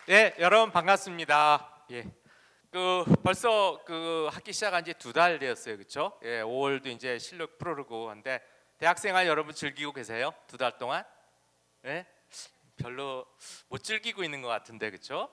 네, 여러분 반갑습니다. 벌써 학기 시작한 지 2달 되었어요, 그렇죠? 5월도 이제 실력 프로르고 한데 대학생활 여러분 즐기고 계세요? 2달 동안? 예? 별로 못 즐기고 있는 것 같은데, 그렇죠?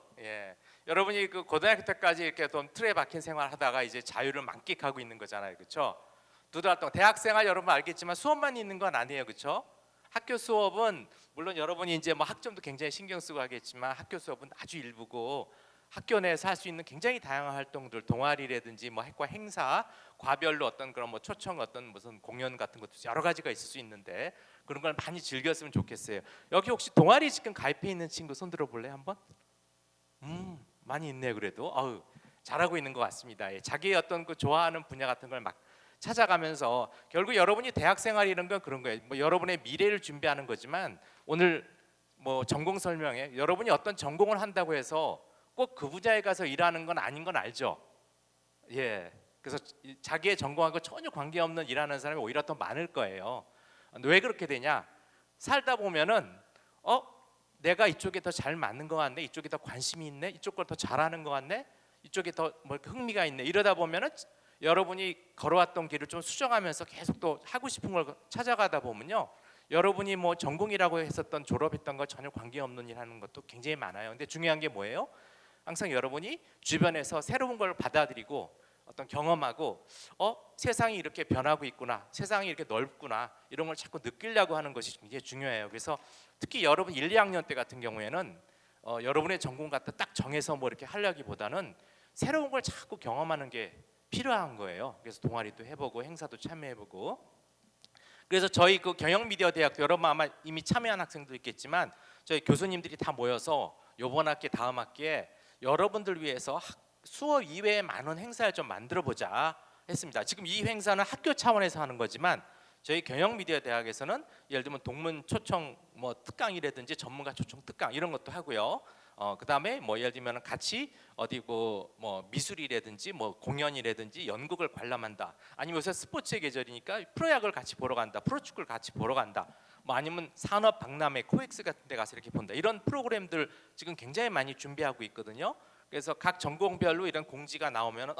여러분이 고등학교 때까지 이렇게 좀 틀에 박힌 생활하다가 이제 자유를 만끽하고 있는 거잖아요, 그렇죠? 2달 동안 대학생활 여러분 알겠지만 수업만 있는 건 아니에요, 그렇죠? 학교 수업은 물론 여러분이 이제 뭐 학점도 굉장히 신경 쓰고 하겠지만 학교 수업은 아주 일부고 학교 내에서 할 수 있는 굉장히 다양한 활동들, 동아리라든지 뭐 학과 행사, 과별로 어떤 그런 뭐 초청 어떤 무슨 공연 같은 것도 여러 가지가 있을 수 있는데 그런 걸 많이 즐겼으면 좋겠어요. 여기 혹시 동아리 지금 가입해 있는 친구 손 들어볼래 한번? 많이 있네요. 그래도 잘하고 있는 것 같습니다. 자기의 어떤 좋아하는 분야 같은 걸 막 찾아가면서 결국 여러분이 대학생활 이런 건 그런 거예요. 뭐 여러분의 미래를 준비하는 거지만 오늘 뭐 전공 설명에 여러분이 어떤 전공을 한다고 해서 꼭 그 분야에 가서 일하는 건 아닌 건 알죠. 그래서 자기의 전공하고 전혀 관계없는 일하는 사람이 오히려 더 많을 거예요. 왜 그렇게 되냐? 살다 보면은 내가 이쪽에 더 잘 맞는 것 같네, 이쪽에 더 관심이 있네, 이쪽 걸 더 잘하는 것 같네, 이쪽에 더 뭐 흥미가 있네. 이러다 보면은 여러분이 걸어왔던 길을 좀 수정하면서 계속 또 하고 싶은 걸 찾아가다 보면요, 여러분이 뭐 전공이라고 했었던 졸업했던 거 전혀 관계없는 일 하는 것도 굉장히 많아요. 근데 중요한 게 뭐예요? 항상 여러분이 주변에서 새로운 걸 받아들이고 어떤 경험하고 세상이 이렇게 변하고 있구나, 세상이 이렇게 넓구나, 이런 걸 자꾸 느끼려고 하는 것이 굉장히 중요해요. 그래서 특히 여러분 1, 2학년 때 같은 경우에는 여러분의 전공 갖다 딱 정해서 뭐 이렇게 하려기보다는 새로운 걸 자꾸 경험하는 게 필요한 거예요. 그래서 동아리도 해보고 행사도 참여해보고. 그래서 저희 경영 미디어 대학도 여러분 아마 이미 참여한 학생도 있겠지만 저희 교수님들이 다 모여서 이번 학기 다음 학기에 여러분들 위해서 수업 이외에 많은 행사를 좀 만들어 보자 했습니다. 지금 이 행사는 학교 차원에서 하는 거지만 저희 경영 미디어 대학에서는 예를 들면 동문 초청 뭐 특강이라든지 전문가 초청 특강 이런 것도 하고요. 그다음에 뭐 예를 들면 같이 어디고 뭐 미술이라든지 뭐 공연이라든지 연극을 관람한다. 아니면 요새 스포츠의 계절이니까 프로야구를 같이 보러 간다. 프로축구를 같이 보러 간다. 뭐 아니면 산업 박람회 코엑스 같은 데 가서 이렇게 본다. 이런 프로그램들 지금 굉장히 많이 준비하고 있거든요. 그래서 각 전공별로 이런 공지가 나오면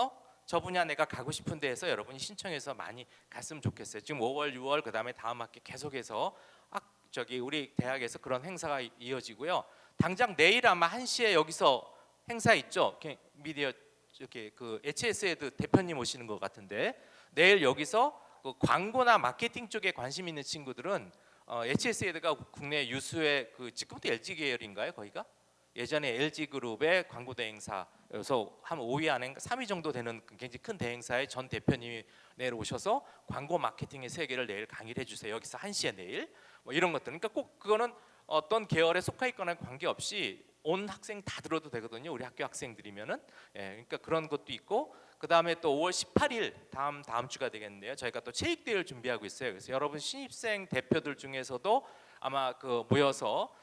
저 분야 내가 가고 싶은 데에서 여러분이 신청해서 많이 갔으면 좋겠어요. 지금 5월, 6월 그다음에 다음 학기 계속해서 우리 대학에서 그런 행사가 이어지고요. 당장 내일 아마 1시에 여기서 행사 있죠. 미디어 HS에드 대표님 오시는 것 같은데 내일 여기서 광고나 마케팅 쪽에 관심 있는 친구들은 HS에드가 국내 유수의 지금부터 LG 계열인가요? 거기가? 예전에 LG 그룹의 광고 대행사여서 한 5위 안에 3위 정도 되는 굉장히 큰 대행사의 전 대표님이 내일 오셔서 광고 마케팅의 세계를 내일 강의를 해주세요. 여기서 1시에 내일 뭐 이런 것들. 그러니까 꼭 그거는 어떤 계열에 속해 있거나 관계없이 온 학생 다 들어도 되거든요. 우리 학교 학생들이면은. 그러니까 그런 것도 있고 그다음에 또 5월 18일 다음 주가 되겠는데요. 저희가 또 체육대회를 준비하고 있어요. 그래서 여러분 신입생 대표들 중에서도 아마 모여서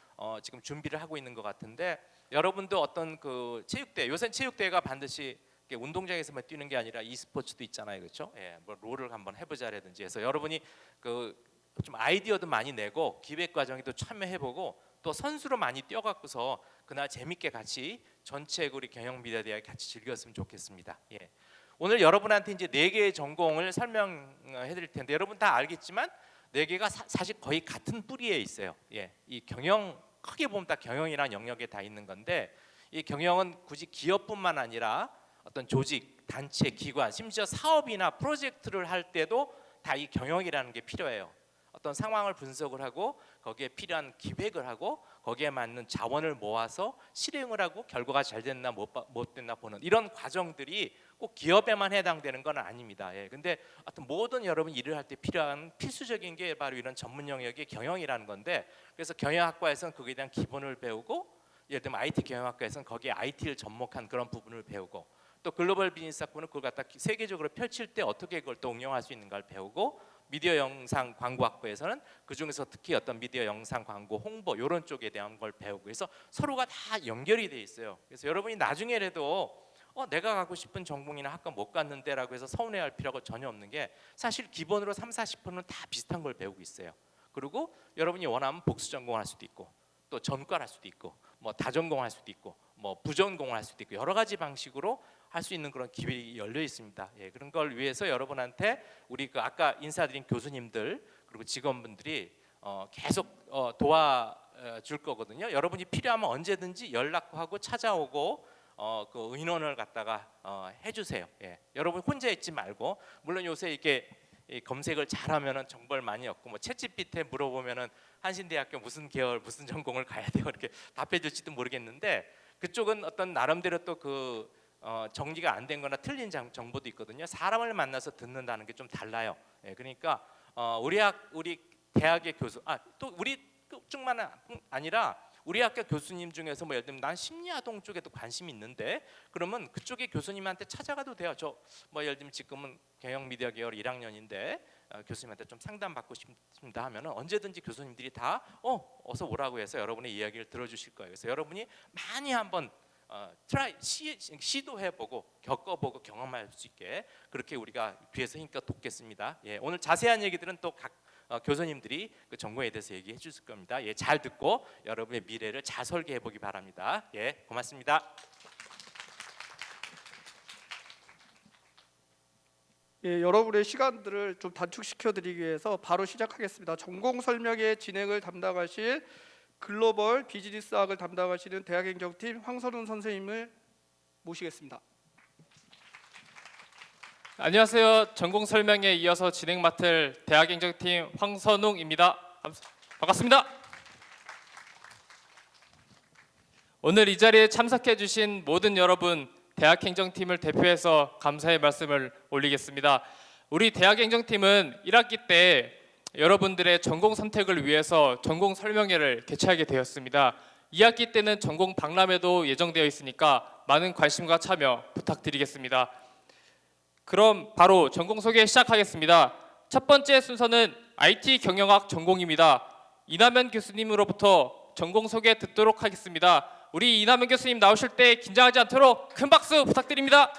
지금 준비를 하고 있는 것 같은데 여러분도 어떤 체육대 요새 체육대회가 반드시 운동장에서만 뛰는 게 아니라 e스포츠도 있잖아요, 그렇죠? 뭐 롤을 한번 해보자라든지 해서 여러분이 좀 아이디어도 많이 내고 기획 과정에도 참여해보고 또 선수로 많이 뛰어갖고서 그날 재밌게 같이 전체 우리 경영미디어대학 같이 즐겼으면 좋겠습니다. 오늘 여러분한테 이제 4개의 전공을 설명해드릴 텐데 여러분 다 알겠지만 4개가 사실 거의 같은 뿌리에 있어요. 이 경영 크게 보면 다 경영이라는 영역에 다 있는 건데 이 경영은 굳이 기업뿐만 아니라 어떤 조직, 단체, 기관, 심지어 사업이나 프로젝트를 할 때도 다 이 경영이라는 게 필요해요. 어떤 상황을 분석을 하고 거기에 필요한 기획을 하고 거기에 맞는 자원을 모아서 실행을 하고 결과가 잘 됐나 못 됐나 보는 이런 과정들이 꼭 기업에만 해당되는 건 아닙니다. 근데 어떤 모든 여러분 일을 할 때 필요한 필수적인 게 바로 이런 전문 영역의 경영이라는 건데 그래서 경영학과에서는 거기에 대한 기본을 배우고 예를 들면 IT 경영학과에서는 거기에 IT를 접목한 그런 부분을 배우고 또 글로벌 비즈니스 학부는 그걸 갖다 세계적으로 펼칠 때 어떻게 그걸 또 응용할 수 있는가를 배우고 미디어 영상 광고학부에서는 그 중에서 특히 어떤 미디어 영상 광고 홍보 이런 쪽에 대한 걸 배우고 그래서 서로가 다 연결이 돼 있어요. 그래서 여러분이 나중에라도 내가 가고 싶은 전공이나 학과 못 갔는데라고 해서 서운해할 필요가 전혀 없는 게 사실 기본으로 3, 40%는 다 비슷한 걸 배우고 있어요. 그리고 여러분이 원하면 복수 전공할 수도 있고 또 전과를 할 수도 있고 뭐 다전공할 수도 있고 뭐 부전공을 할 수도 있고 여러 가지 방식으로 할 수 있는 그런 기회가 열려 있습니다. 예, 그런 걸 위해서 여러분한테 우리 그 아까 인사드린 교수님들 그리고 직원분들이 계속 도와줄 거거든요. 여러분이 필요하면 언제든지 연락하고 찾아오고 그 의논을 갖다가 해주세요. 예, 여러분 혼자 있지 말고 물론 요새 이렇게 이 검색을 잘하면은 정보를 많이 얻고 뭐 챗GPT에 물어보면은 한신대학교 무슨 계열 무슨 전공을 가야 돼요 이렇게 답해줄지도 모르겠는데 그쪽은 어떤 나름대로 또 그 정리가 안 된거나 틀린 정보도 있거든요. 사람을 만나서 듣는다는 게 좀 달라요. 예, 그러니까 우리 대학의 교수 또 우리 쪽만 아니라 우리 학교 교수님 중에서 뭐 예를 들면 난 심리아동 쪽에도 관심이 있는데 그러면 그쪽의 교수님한테 찾아가도 돼요. 저 뭐 예를 들면 지금은 경영미디어 계열 1학년인데 교수님한테 좀 상담받고 싶습니다 하면은 언제든지 교수님들이 다 어서 오라고 해서 여러분의 이야기를 들어주실 거예요. 그래서 여러분이 많이 한번 시도해보고 겪어보고 경험할 수 있게 그렇게 우리가 귀에서 힘껏 돕겠습니다. 예, 오늘 자세한 얘기들은 또 각 교수님들이 그 전공에 대해서 얘기해 주실 겁니다. 예, 잘 듣고 여러분의 미래를 잘 설계해 보기 바랍니다. 예, 고맙습니다. 예, 여러분의 시간들을 좀 단축시켜 드리기 위해서 바로 시작하겠습니다. 전공 설명회 진행을 담당하실 글로벌 비즈니스학을 담당하시는 대학행정팀 황선웅 선생님을 모시겠습니다. 안녕하세요. 전공 설명에 이어서 진행 맡을 대학행정팀 황선웅입니다. 반갑습니다. 오늘 이 자리에 참석해 주신 모든 여러분 대학행정팀을 대표해서 감사의 말씀을 올리겠습니다. 우리 대학행정팀은 1학기 때 여러분들의 전공 선택을 위해서 전공 설명회를 개최하게 되었습니다. 2학기 때는 전공 박람회도 예정되어 있으니까 많은 관심과 참여 부탁드리겠습니다. 그럼 바로 전공 소개 시작하겠습니다. 첫 번째 순서는 IT 경영학 전공입니다. 이남현 교수님으로부터 전공 소개 듣도록 하겠습니다. 우리 이남현 교수님 나오실 때 긴장하지 않도록 큰 박수 부탁드립니다.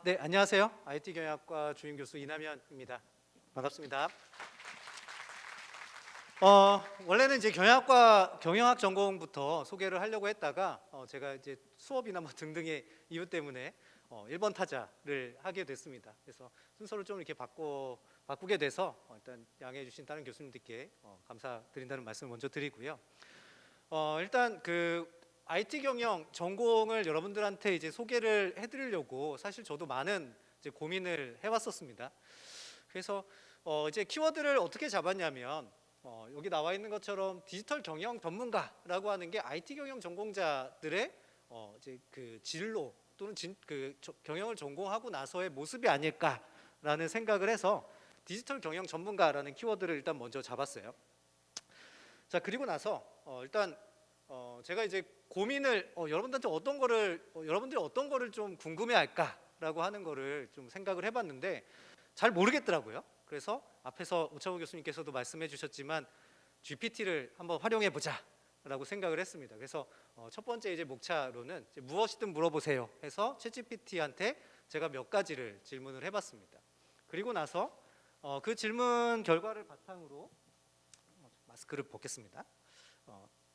네, 안녕하세요. IT 경영학과 주임 교수 이남현입니다. 반갑습니다. 원래는 이제 경영학 전공부터 소개를 하려고 했다가 제가 이제 수업이나 뭐 등등의 이유 때문에 1번 타자를 하게 됐습니다. 그래서 순서를 좀 이렇게 바꾸게 돼서 일단 양해해 주신 다른 교수님들께 감사드린다는 말씀을 먼저 드리고요. 일단 그 IT 경영 전공을 여러분들한테 이제 소개를 해드리려고 사실 저도 많은 이제 고민을 해왔었습니다. 그래서 이제 키워드를 어떻게 잡았냐면 여기 나와 있는 것처럼 디지털 경영 전문가라고 하는 게 IT 경영 전공자들의 이제 그 진로 또는 경영을 전공하고 나서의 모습이 아닐까라는 생각을 해서 디지털 경영 전문가라는 키워드를 일단 먼저 잡았어요. 자, 그리고 나서 일단 제가 이제 고민을 여러분들한테 여러분들이 어떤 거를 좀 궁금해할까라고 하는 거를 좀 생각을 해봤는데 잘 모르겠더라고요. 그래서 앞에서 오창호 교수님께서도 말씀해 주셨지만 GPT를 한번 활용해 보자라고 생각을 했습니다. 그래서 첫 번째 이제 목차로는 이제 무엇이든 물어보세요 해서 챗GPT한테 제가 몇 가지를 질문을 해봤습니다. 그리고 나서 그 질문 결과를 바탕으로 마스크를 벗겠습니다.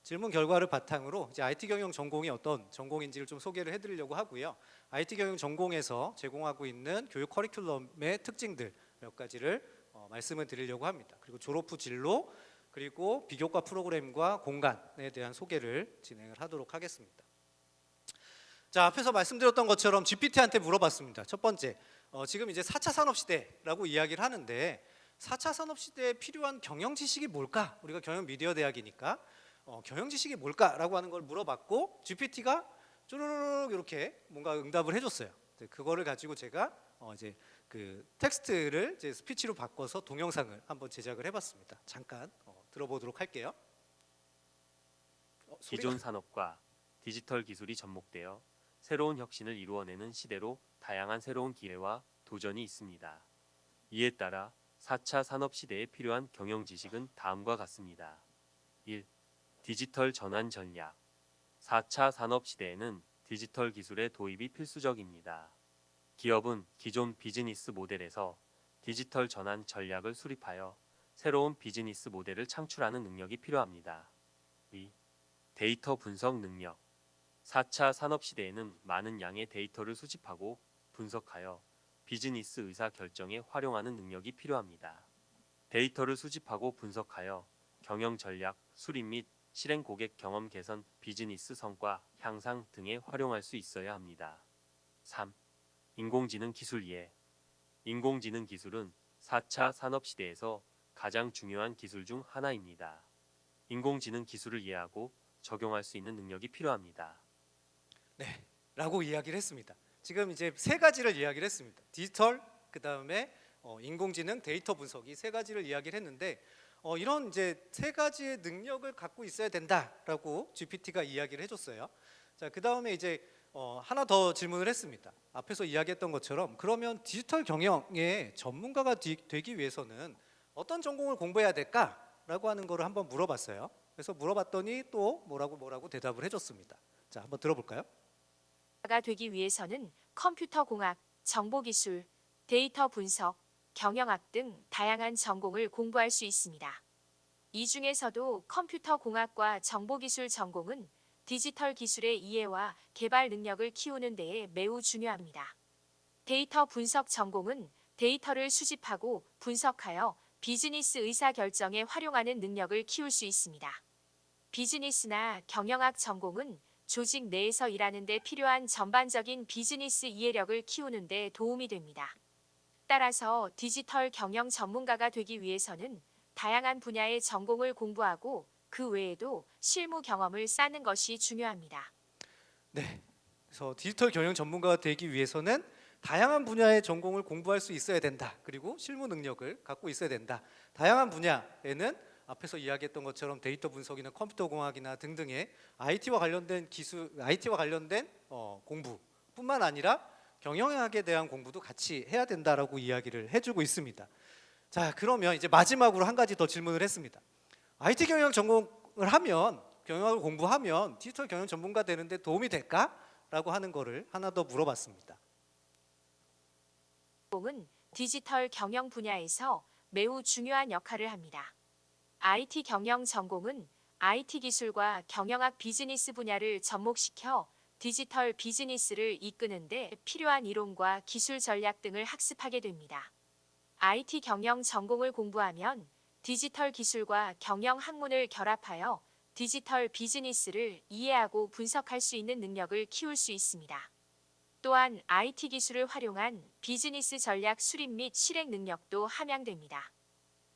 질문 결과를 바탕으로 이제 IT 경영 전공이 어떤 전공인지를 좀 소개를 해드리려고 하고요. IT 경영 전공에서 제공하고 있는 교육 커리큘럼의 특징들 몇 가지를 말씀을 드리려고 합니다. 그리고 졸업 후 진로 그리고 비교과 프로그램과 공간에 대한 소개를 진행을 하도록 하겠습니다. 자, 앞에서 말씀드렸던 것처럼 GPT한테 물어봤습니다. 첫 번째, 지금 이제 4차 산업시대라고 이야기를 하는데 4차 산업시대에 필요한 경영 지식이 뭘까? 우리가 경영 미디어 대학이니까 경영 지식이 뭘까라고 하는 걸 물어봤고 GPT가 쭈루룩 이렇게 뭔가 응답을 해줬어요. 그거를 가지고 제가 이제 그 텍스트를 이제 스피치로 바꿔서 동영상을 한번 제작을 해봤습니다. 잠깐 들어보도록 할게요. 기존 산업과 디지털 기술이 접목되어 새로운 혁신을 이루어내는 시대로 다양한 새로운 기회와 도전이 있습니다. 이에 따라 4차 산업시대에 필요한 경영 지식은 다음과 같습니다. 1. 디지털 전환 전략. 4차 산업시대에는 디지털 기술의 도입이 필수적입니다. 기업은 기존 비즈니스 모델에서 디지털 전환 전략을 수립하여 새로운 비즈니스 모델을 창출하는 능력이 필요합니다. 2. 데이터 분석 능력. 4차 산업시대에는 많은 양의 데이터를 수집하고 분석하여 비즈니스 의사 결정에 활용하는 능력이 필요합니다. 데이터를 수집하고 분석하여 경영 전략, 수립 및 실행 고객 경험 개선, 비즈니스 성과 향상 등에 활용할 수 있어야 합니다. 3. 인공지능 기술 이해. 인공지능 기술은 4차 산업시대에서 가장 중요한 기술 중 하나입니다. 인공지능 기술을 이해하고 적용할 수 있는 능력이 필요합니다. 네, 라고 이야기를 했습니다. 지금 이제 세 가지를 이야기를 했습니다. 디지털, 그다음에 인공지능, 데이터 분석이 세 가지를 이야기를 했는데 이런 이제 세 가지의 능력을 갖고 있어야 된다라고 GPT가 이야기를 해줬어요. 자, 그다음에 이제 하나 더 질문을 했습니다. 앞에서 이야기했던 것처럼 그러면 디지털 경영의 전문가가 되기 위해서는 어떤 전공을 공부해야 될까라고 하는 거를 한번 물어봤어요. 그래서 물어봤더니 또 뭐라고 대답을 해줬습니다. 자, 한번 들어볼까요? 가 되기 위해서는 컴퓨터 공학, 정보기술, 데이터 분석, 경영학 등 다양한 전공을 공부할 수 있습니다. 이 중에서도 컴퓨터 공학과 정보기술 전공은 디지털 기술의 이해와 개발 능력을 키우는 데에 매우 중요합니다. 데이터 분석 전공은 데이터를 수집하고 분석하여 비즈니스 의사 결정에 활용하는 능력을 키울 수 있습니다. 비즈니스나 경영학 전공은 조직 내에서 일하는 데 필요한 전반적인 비즈니스 이해력을 키우는 데 도움이 됩니다. 따라서 디지털 경영 전문가가 되기 위해서는 다양한 분야의 전공을 공부하고 그 외에도 실무 경험을 쌓는 것이 중요합니다. 네. 그래서 디지털 경영 전문가가 되기 위해서는 다양한 분야의 전공을 공부할 수 있어야 된다. 그리고 실무 능력을 갖고 있어야 된다. 다양한 분야에는 앞에서 이야기했던 것처럼 데이터 분석이나 컴퓨터 공학이나 등등의 IT와 관련된 기술, IT와 관련된 공부뿐만 아니라 경영학에 대한 공부도 같이 해야 된다라고 이야기를 해주고 있습니다. 자, 그러면 이제 마지막으로 한 가지 더 질문을 했습니다. IT 경영 전공을 하면, 경영학을 공부하면 디지털 경영 전문가 되는데 도움이 될까? 라고 하는 거를 하나 더 물어봤습니다. 전공은 디지털 경영 분야에서 매우 중요한 역할을 합니다. IT 경영 전공은 IT 기술과 경영학 비즈니스 분야를 접목시켜 디지털 비즈니스를 이끄는 데 필요한 이론과 기술 전략 등을 학습하게 됩니다. IT 경영 전공을 공부하면 디지털 기술과 경영 학문을 결합하여 디지털 비즈니스를 이해하고 분석할 수 있는 능력을 키울 수 있습니다. 또한 IT 기술을 활용한 비즈니스 전략 수립 및 실행 능력도 함양됩니다.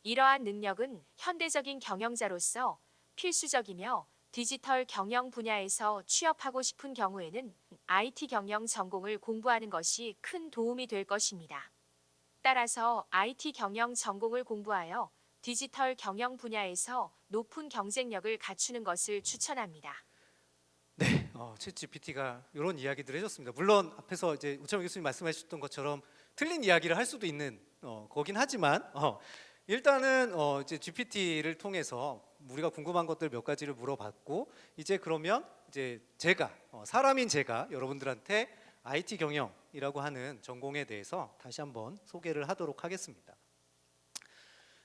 이러한 능력은 현대적인 경영자로서 필수적이며 디지털 경영 분야에서 취업하고 싶은 경우에는 IT 경영 전공을 공부하는 것이 큰 도움이 될 것입니다. 따라서 IT 경영 전공을 공부하여 디지털 경영 분야에서 높은 경쟁력을 갖추는 것을 추천합니다. 네, 챗GPT가 이런 이야기들을 해줬습니다. 물론 앞에서 이제 우창호 교수님 말씀하셨던 것처럼 틀린 이야기를 할 수도 있는 거긴 하지만 일단은 이제 GPT를 통해서 우리가 궁금한 것들 몇 가지를 물어봤고 이제 그러면 이제 제가 사람인 제가 여러분들한테 IT 경영이라고 하는 전공에 대해서 다시 한번 소개를 하도록 하겠습니다.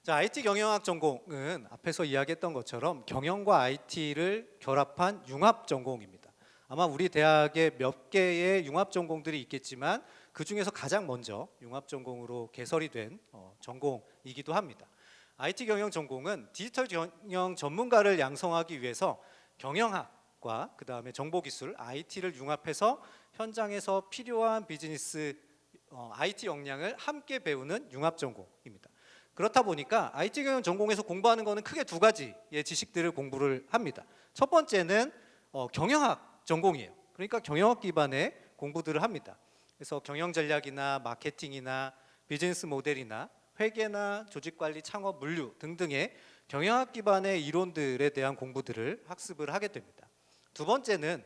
자, IT 경영학 전공은 앞에서 이야기했던 것처럼 경영과 IT를 결합한 융합 전공입니다. 아마 우리 대학에 몇 개의 융합 전공들이 있겠지만 그 중에서 가장 먼저 융합 전공으로 개설이 된 전공이기도 합니다. IT 경영 전공은 디지털 경영 전문가를 양성하기 위해서 경영학과 그 다음에 정보기술, IT를 융합해서 현장에서 필요한 비즈니스 IT 역량을 함께 배우는 융합 전공입니다. 그렇다 보니까 IT 경영 전공에서 공부하는 것은 크게 두 가지의 지식들을 공부를 합니다. 첫 번째는 경영학 전공이에요. 그러니까 경영학 기반의 공부들을 합니다. 그래서 경영 전략이나 마케팅이나 비즈니스 모델이나 회계나 조직관리, 창업, 물류 등등의 경영학 기반의 이론들에 대한 공부들을 학습을 하게 됩니다. 두 번째는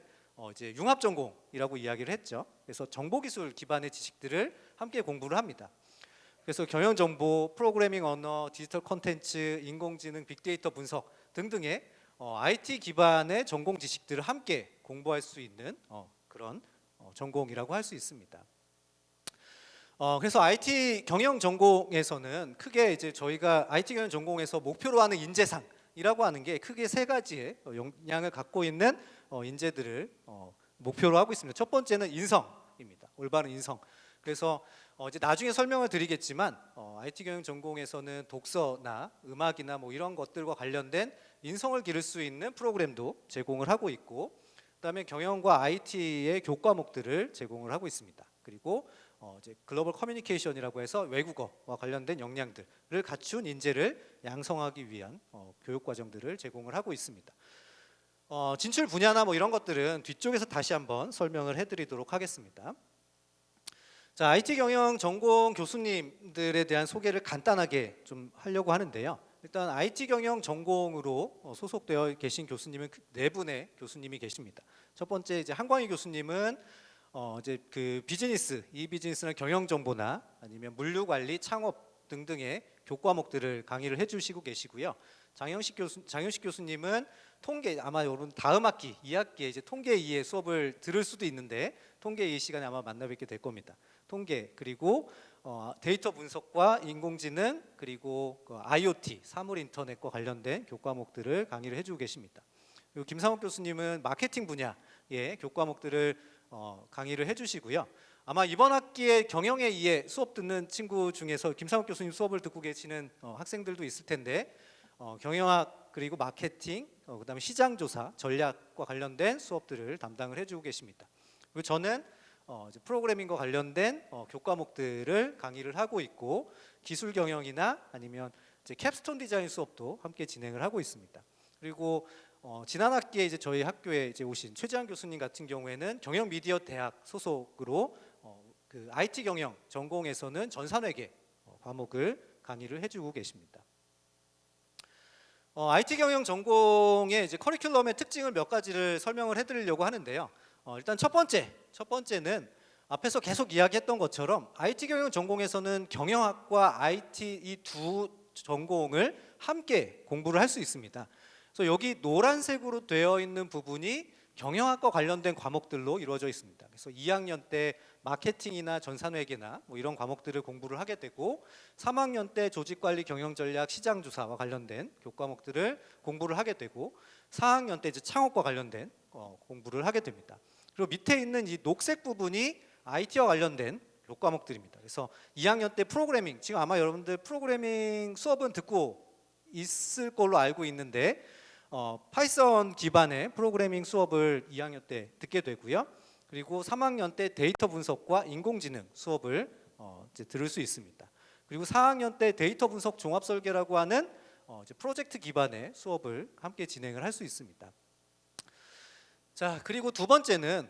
이제 융합 전공이라고 이야기를 했죠. 그래서 정보기술 기반의 지식들을 함께 공부를 합니다. 그래서 경영 정보, 프로그래밍 언어, 디지털 콘텐츠, 인공지능, 빅데이터 분석 등등의 IT 기반의 전공 지식들을 함께 공부할 수 있는 그런 전공이라고 할 수 있습니다. 그래서 IT 경영 전공에서는 크게 이제 저희가 IT 경영 전공에서 목표로 하는 인재상이라고 하는 게 크게 세 가지의 역량을 갖고 있는 인재들을 목표로 하고 있습니다. 첫 번째는 인성입니다. 올바른 인성. 그래서 이제 나중에 설명을 드리겠지만 IT 경영 전공에서는 독서나 음악이나 뭐 이런 것들과 관련된 인성을 기를 수 있는 프로그램도 제공을 하고 있고, 그다음에 경영과 IT의 교과목들을 제공을 하고 있습니다. 그리고 이제 글로벌 커뮤니케이션이라고 해서 외국어와 관련된 역량들을 갖춘 인재를 양성하기 위한 교육 과정들을 제공을 하고 있습니다. 진출 분야나 뭐 이런 것들은 뒤쪽에서 다시 한번 설명을 해드리도록 하겠습니다. 자, IT 경영 전공 교수님들에 대한 소개를 간단하게 좀 하려고 하는데요. 일단 IT 경영 전공으로 소속되어 계신 교수님은 네 분의 교수님이 계십니다. 첫 번째 이제 한광희 교수님은 이제 그 비즈니스, 이 비즈니스는 경영 정보나 아니면 물류 관리, 창업 등등의 교과목들을 강의를 해주시고 계시고요. 장영식 교수님은 통계, 아마 여러분 다음 학기 2학기에 이제 통계 2의 수업을 들을 수도 있는데 통계 2 시간에 아마 만나 뵙게 될 겁니다. 통계, 그리고 데이터 분석과 인공지능, 그리고 IoT, 사물 인터넷과 관련된 교과목들을 강의를 해주고 계십니다. 그리고 김상욱 교수님은 마케팅 분야의 교과목들을 강의를 해주시고요. 아마 이번 학기에 경영의 2에 수업 듣는 친구 중에서 김상욱 교수님 수업을 듣고 계시는 학생들도 있을 텐데 경영학 그리고 마케팅, 그다음에 시장조사, 전략과 관련된 수업들을 담당을 해주고 계십니다. 그리고 저는 이제 프로그래밍과 관련된 교과목들을 강의를 하고 있고, 기술 경영이나 아니면 이제 캡스톤 디자인 수업도 함께 진행을 하고 있습니다. 그리고 지난 학기에 이제 저희 학교에 이제 오신 최지한 교수님 같은 경우에는 경영 미디어 대학 소속으로 그 IT 경영 전공에서는 전산회계 과목을 강의를 해주고 계십니다. IT 경영 전공의 이제 커리큘럼의 특징을 몇 가지를 설명을 해드리려고 하는데요. 일단 첫 번째는 앞에서 계속 이야기했던 것처럼 IT 경영 전공에서는 경영학과 IT 이 두 전공을 함께 공부를 할 수 있습니다. 그래서 여기 노란색으로 되어 있는 부분이 경영학과 관련된 과목들로 이루어져 있습니다. 그래서 2학년 때 마케팅이나 전산회계나 뭐 이런 과목들을 공부를 하게 되고, 3학년 때 조직관리, 경영전략, 시장조사와 관련된 교과목들을 공부를 하게 되고, 4학년 때 이제 창업과 관련된 공부를 하게 됩니다. 그리고 밑에 있는 이 녹색 부분이 IT와 관련된 교과목들입니다. 그래서 2학년 때 프로그래밍, 지금 아마 여러분들 프로그래밍 수업은 듣고 있을 걸로 알고 있는데 파이썬 기반의 프로그래밍 수업을 2학년 때 듣게 되고요. 그리고 3학년 때 데이터 분석과 인공지능 수업을 이제 들을 수 있습니다. 그리고 4학년 때 데이터 분석 종합 설계라고 하는 이제 프로젝트 기반의 수업을 함께 진행을 할 수 있습니다. 자, 그리고 두 번째는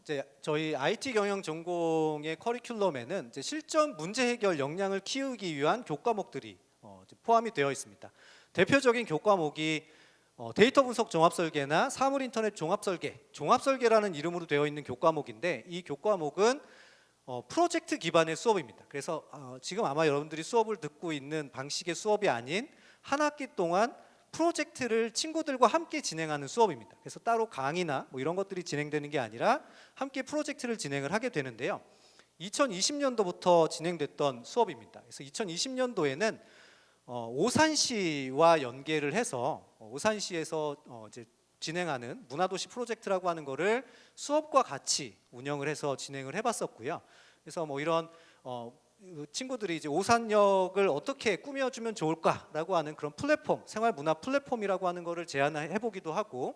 이제 저희 IT 경영 전공의 커리큘럼에는 이제 실전 문제 해결 역량을 키우기 위한 교과목들이 이제 포함이 되어 있습니다. 대표적인 교과목이 데이터 분석 종합 설계나 사물 인터넷 종합 설계라는 이름으로 되어 있는 교과목인데, 이 교과목은 프로젝트 기반의 수업입니다. 그래서 지금 아마 여러분들이 수업을 듣고 있는 방식의 수업이 아닌 한 학기 동안 프로젝트를 친구들과 함께 진행하는 수업입니다. 그래서 따로 강의나 뭐 이런 것들이 진행되는 게 아니라 함께 프로젝트를 진행을 하게 되는데요. 2020년도부터 진행됐던 수업입니다. 그래서 2020년도에는 오산시와 연계를 해서 오산시에서 이제 진행하는 문화도시 프로젝트라고 하는 거를 수업과 같이 운영을 해서 진행을 해봤었고요. 그래서 뭐 이런 친구들이 이제 오산역을 어떻게 꾸며주면 좋을까라고 하는 그런 플랫폼, 생활문화 플랫폼이라고 하는 거를 제안해 보기도 하고,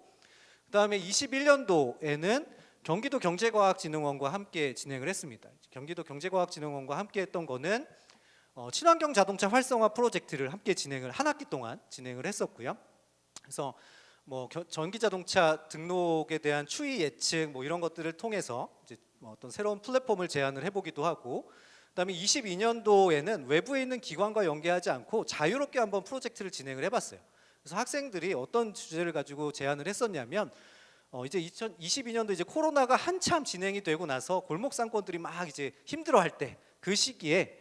그다음에 21년도에는 경기도 경제과학진흥원과 함께 진행을 했습니다. 경기도 경제과학진흥원과 함께 했던 거는 친환경 자동차 활성화 프로젝트를 함께 진행을 한 학기 동안 진행을 했었고요. 그래서 뭐 전기 자동차 등록에 대한 추이 예측 뭐 이런 것들을 통해서 이제 어떤 새로운 플랫폼을 제안을 해보기도 하고, 그다음에 22년도에는 외부에 있는 기관과 연계하지 않고 자유롭게 한번 프로젝트를 진행을 해봤어요. 그래서 학생들이 어떤 주제를 가지고 제안을 했었냐면 이제 2022년도 이제 코로나가 한참 진행이 되고 나서 골목 상권들이 막 이제 힘들어할 때 그 시기에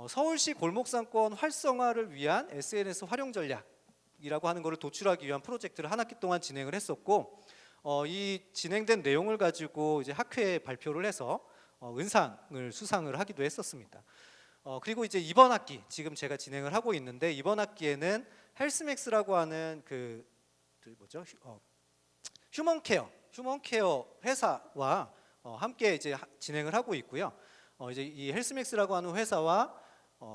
서울시 골목상권 활성화를 위한 SNS 활용 전략이라고 하는 것을 도출하기 위한 프로젝트를 한 학기 동안 진행을 했었고, 이 진행된 내용을 가지고 이제 학회에 발표를 해서 은상을 수상을 하기도 했었습니다. 그리고 이제 이번 학기 지금 제가 진행을 하고 있는데, 이번 학기에는 헬스맥스라고 하는 그 뭐죠? 휴먼케어 회사와 함께 이제 진행을 하고 있고요. 이제 이 헬스맥스라고 하는 회사와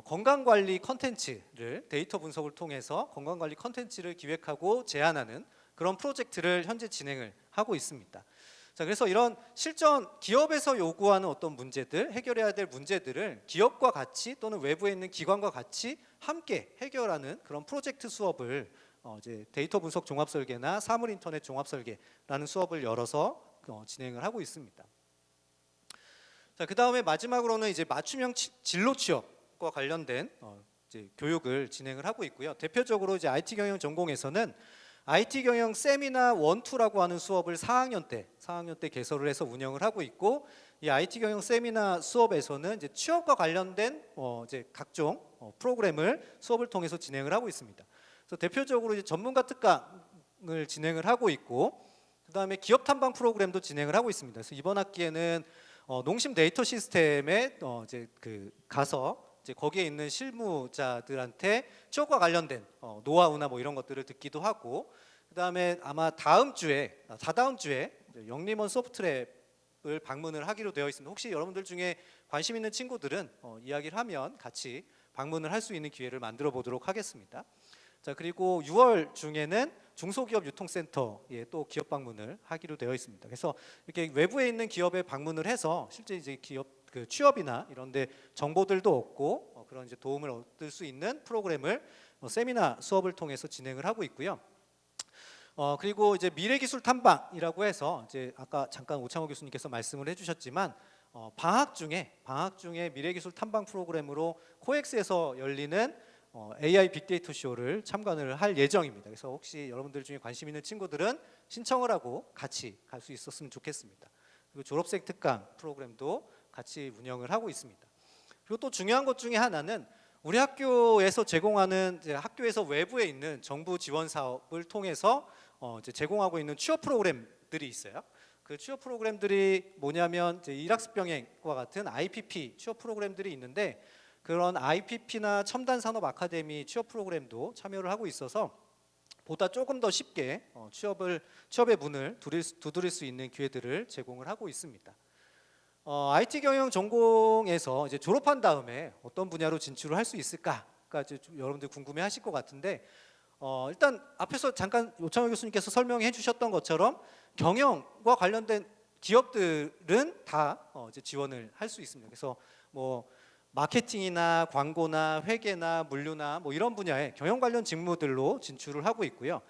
건강관리 컨텐츠를 데이터 분석을 통해서 건강관리 컨텐츠를 기획하고 제안하는 그런 프로젝트를 현재 진행을 하고 있습니다. 자, 그래서 이런 실전 기업에서 요구하는 어떤 문제들, 해결해야 될 문제들을 기업과 같이 또는 외부에 있는 기관과 같이 함께 해결하는 그런 프로젝트 수업을 이제 데이터 분석 종합 설계나 사물 인터넷 종합 설계라는 수업을 열어서 진행을 하고 있습니다. 자, 그다음에 마지막으로는 이제 맞춤형 진로 취업과 관련된 이제 교육을 진행을 하고 있고요. 대표적으로 이제 IT 경영 전공에서는 IT 경영 세미나 1, 2라고 하는 수업을 4학년 때 개설을 해서 운영을 하고 있고, 이 IT 경영 세미나 수업에서는 이제 취업과 관련된 이제 각종 프로그램을 수업을 통해서 진행을 하고 있습니다. 그래서 대표적으로 이제 전문가 특강을 진행을 하고 있고, 그다음에 기업 탐방 프로그램도 진행을 하고 있습니다. 그래서 이번 학기에는 농심 데이터 시스템에 이제 가서 이제 거기에 있는 실무자들한테 취업과 관련된 노하우나 뭐 이런 것들을 듣기도 하고, 그다음에 아마 다다음 주에 영림원 소프트랩을 방문을 하기로 되어 있습니다. 혹시 여러분들 중에 관심 있는 친구들은 이야기를 하면 같이 방문을 할 수 있는 기회를 만들어 보도록 하겠습니다. 자, 그리고 6월 중에는 중소기업 유통센터에 또 기업 방문을 하기로 되어 있습니다. 그래서 이렇게 외부에 있는 기업에 방문을 해서 실제 이제 기업 취업이나 이런데 정보들도 얻고 그런 이제 도움을 얻을 수 있는 프로그램을 세미나 수업을 통해서 진행을 하고 있고요. 그리고 이제 미래기술 탐방이라고 해서 이제 아까 잠깐 오창호 교수님께서 말씀을 해주셨지만 방학 중에 미래기술 탐방 프로그램으로 코엑스에서 열리는 AI 빅데이터 쇼를 참관을 할 예정입니다. 그래서 혹시 여러분들 중에 관심 있는 친구들은 신청을 하고 같이 갈 수 있었으면 좋겠습니다. 그리고 졸업생 특강 프로그램도 같이 운영을 하고 있습니다. 그리고 또 중요한 것 중에 하나는 우리 학교에서 제공하는 이제 학교에서 외부에 있는 정부 지원 사업을 통해서 이제 제공하고 있는 취업 프로그램들이 있어요. 그 취업 프로그램들이 뭐냐면 이제 일학습 병행과 같은 IPP 취업 프로그램들이 있는데, 그런 IPP나 첨단 산업 아카데미 취업 프로그램도 참여를 하고 있어서 보다 조금 더 쉽게 취업의 문을 두드릴 수 있는 기회들을 제공을 하고 있습니다. IT 경영 전공에서 이제 졸업한 다음에 어떤 분야로 진출을 할 수 있을까가 이제 여러분들 궁금해하실 것 같은데, 일단 앞에서 잠깐 오창호 교수님께서 설명해 주셨던 것처럼 경영과 관련된 기업들은 다 이제 지원을 할 수 있습니다. 그래서 뭐 마케팅이나 광고나 회계나 물류나 뭐 이런 분야의 경영 관련 직무들로 진출을 하고 있고요.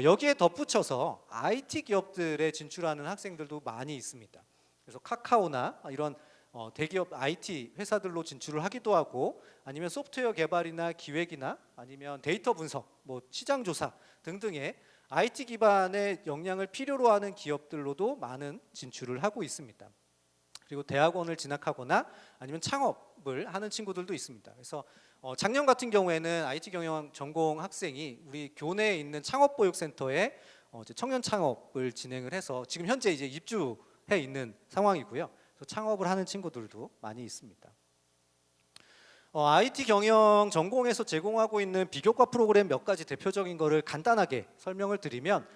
여기에 덧붙여서 IT 기업들에 진출하는 학생들도 많이 있습니다. 그래서 카카오나 이런 대기업 IT 회사들로 진출을 하기도 하고, 아니면 소프트웨어 개발이나 기획이나 아니면 데이터 분석, 뭐 시장 조사 등등의 IT 기반의 역량을 필요로 하는 기업들로도 많은 진출을 하고 있습니다. 그리고 대학원을 진학하거나 아니면 창업을 하는 친구들도 있습니다. 그래서 작년 같은 경우에는 IT 경영 전공 학생이 우리 교내에 있는 창업보육센터에 청년 창업을 진행을 해서 지금 현재 이제 입주해 있는 상황이고요. 그래서 창업을 하는 친구들도 많이 있습니다. IT 경영 전공에서 제공하고 있는 비교과 프로그램 몇 가지 대표적인 거를 간단하게 설명을 드리면,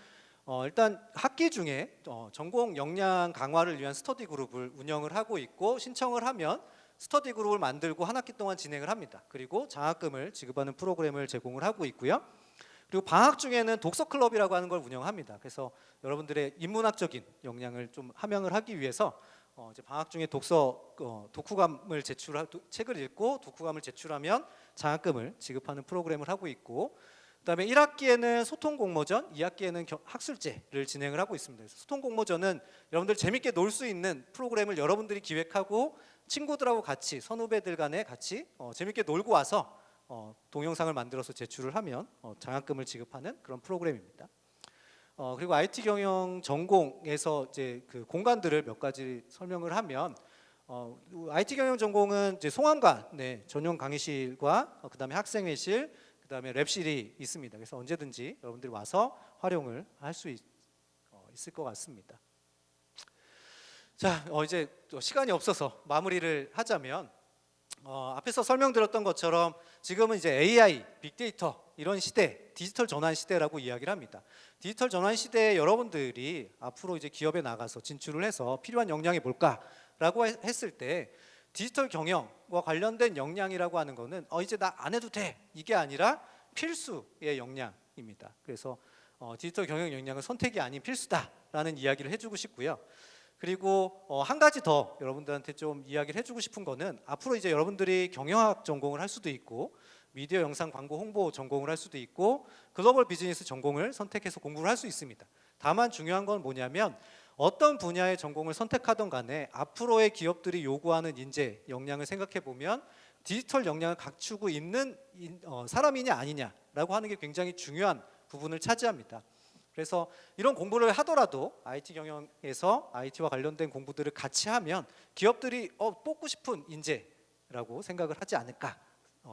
일단 학기 중에 전공 역량 강화를 위한 스터디 그룹을 운영을 하고 있고, 신청을 하면 스터디 그룹을 만들고 한 학기 동안 진행을 합니다. 그리고 장학금을 지급하는 프로그램을 제공을 하고 있고요. 그리고 방학 중에는 독서 클럽이라고 하는 걸 운영합니다. 그래서 여러분들의 인문학적인 역량을 좀 함양을 하기 위해서 이제 방학 중에 독후감을 책을 읽고 독후감을 제출하면 장학금을 지급하는 프로그램을 하고 있고, 그다음에 1학기에는 소통 공모전, 2학기에는 학술제를 진행을 하고 있습니다. 그래서 소통 공모전은 여러분들 재밌게 놀 수 있는 프로그램을 여러분들이 기획하고 친구들하고 같이, 선후배들 간에 같이 재밌게 놀고 와서 동영상을 만들어서 제출을 하면 장학금을 지급하는 그런 프로그램입니다. 그리고 IT 경영 전공에서 이제 그 공간들을 몇 가지 설명을 하면, IT 경영 전공은 이제 송암관에 전용 강의실과 그다음에 학생회실, 그다음에 랩실이 있습니다. 그래서 언제든지 여러분들이 와서 활용을 할 수 있을 것 같습니다. 자, 이제 또 시간이 없어서 마무리를 하자면 앞에서 설명드렸던 것처럼 지금은 이제 AI, 빅데이터 이런 시대, 디지털 전환 시대라고 이야기를 합니다. 디지털 전환 시대에 여러분들이 앞으로 이제 기업에 나가서 진출을 해서 필요한 역량이 뭘까라고 했을 때 디지털 경영과 관련된 역량이라고 하는 거는 이제 나 안 해도 돼 이게 아니라 필수의 역량입니다. 그래서 디지털 경영 역량은 선택이 아닌 필수다라는 이야기를 해주고 싶고요. 그리고 한 가지 더 여러분들한테 좀 이야기를 해주고 싶은 거는 앞으로 이제 여러분들이 경영학 전공을 할 수도 있고 미디어 영상 광고 홍보 전공을 할 수도 있고 글로벌 비즈니스 전공을 선택해서 공부를 할 수 있습니다. 다만 중요한 건 뭐냐면 어떤 분야의 전공을 선택하던 간에 앞으로의 기업들이 요구하는 인재 역량을 생각해 보면 디지털 역량을 갖추고 있는 사람이냐 아니냐라고 하는 게 굉장히 중요한 부분을 차지합니다. 그래서 이런 공부를 하더라도 IT 경영에서 IT와 관련된 공부들을 같이 하면 기업들이 뽑고 싶은 인재라고 생각을 하지 않을까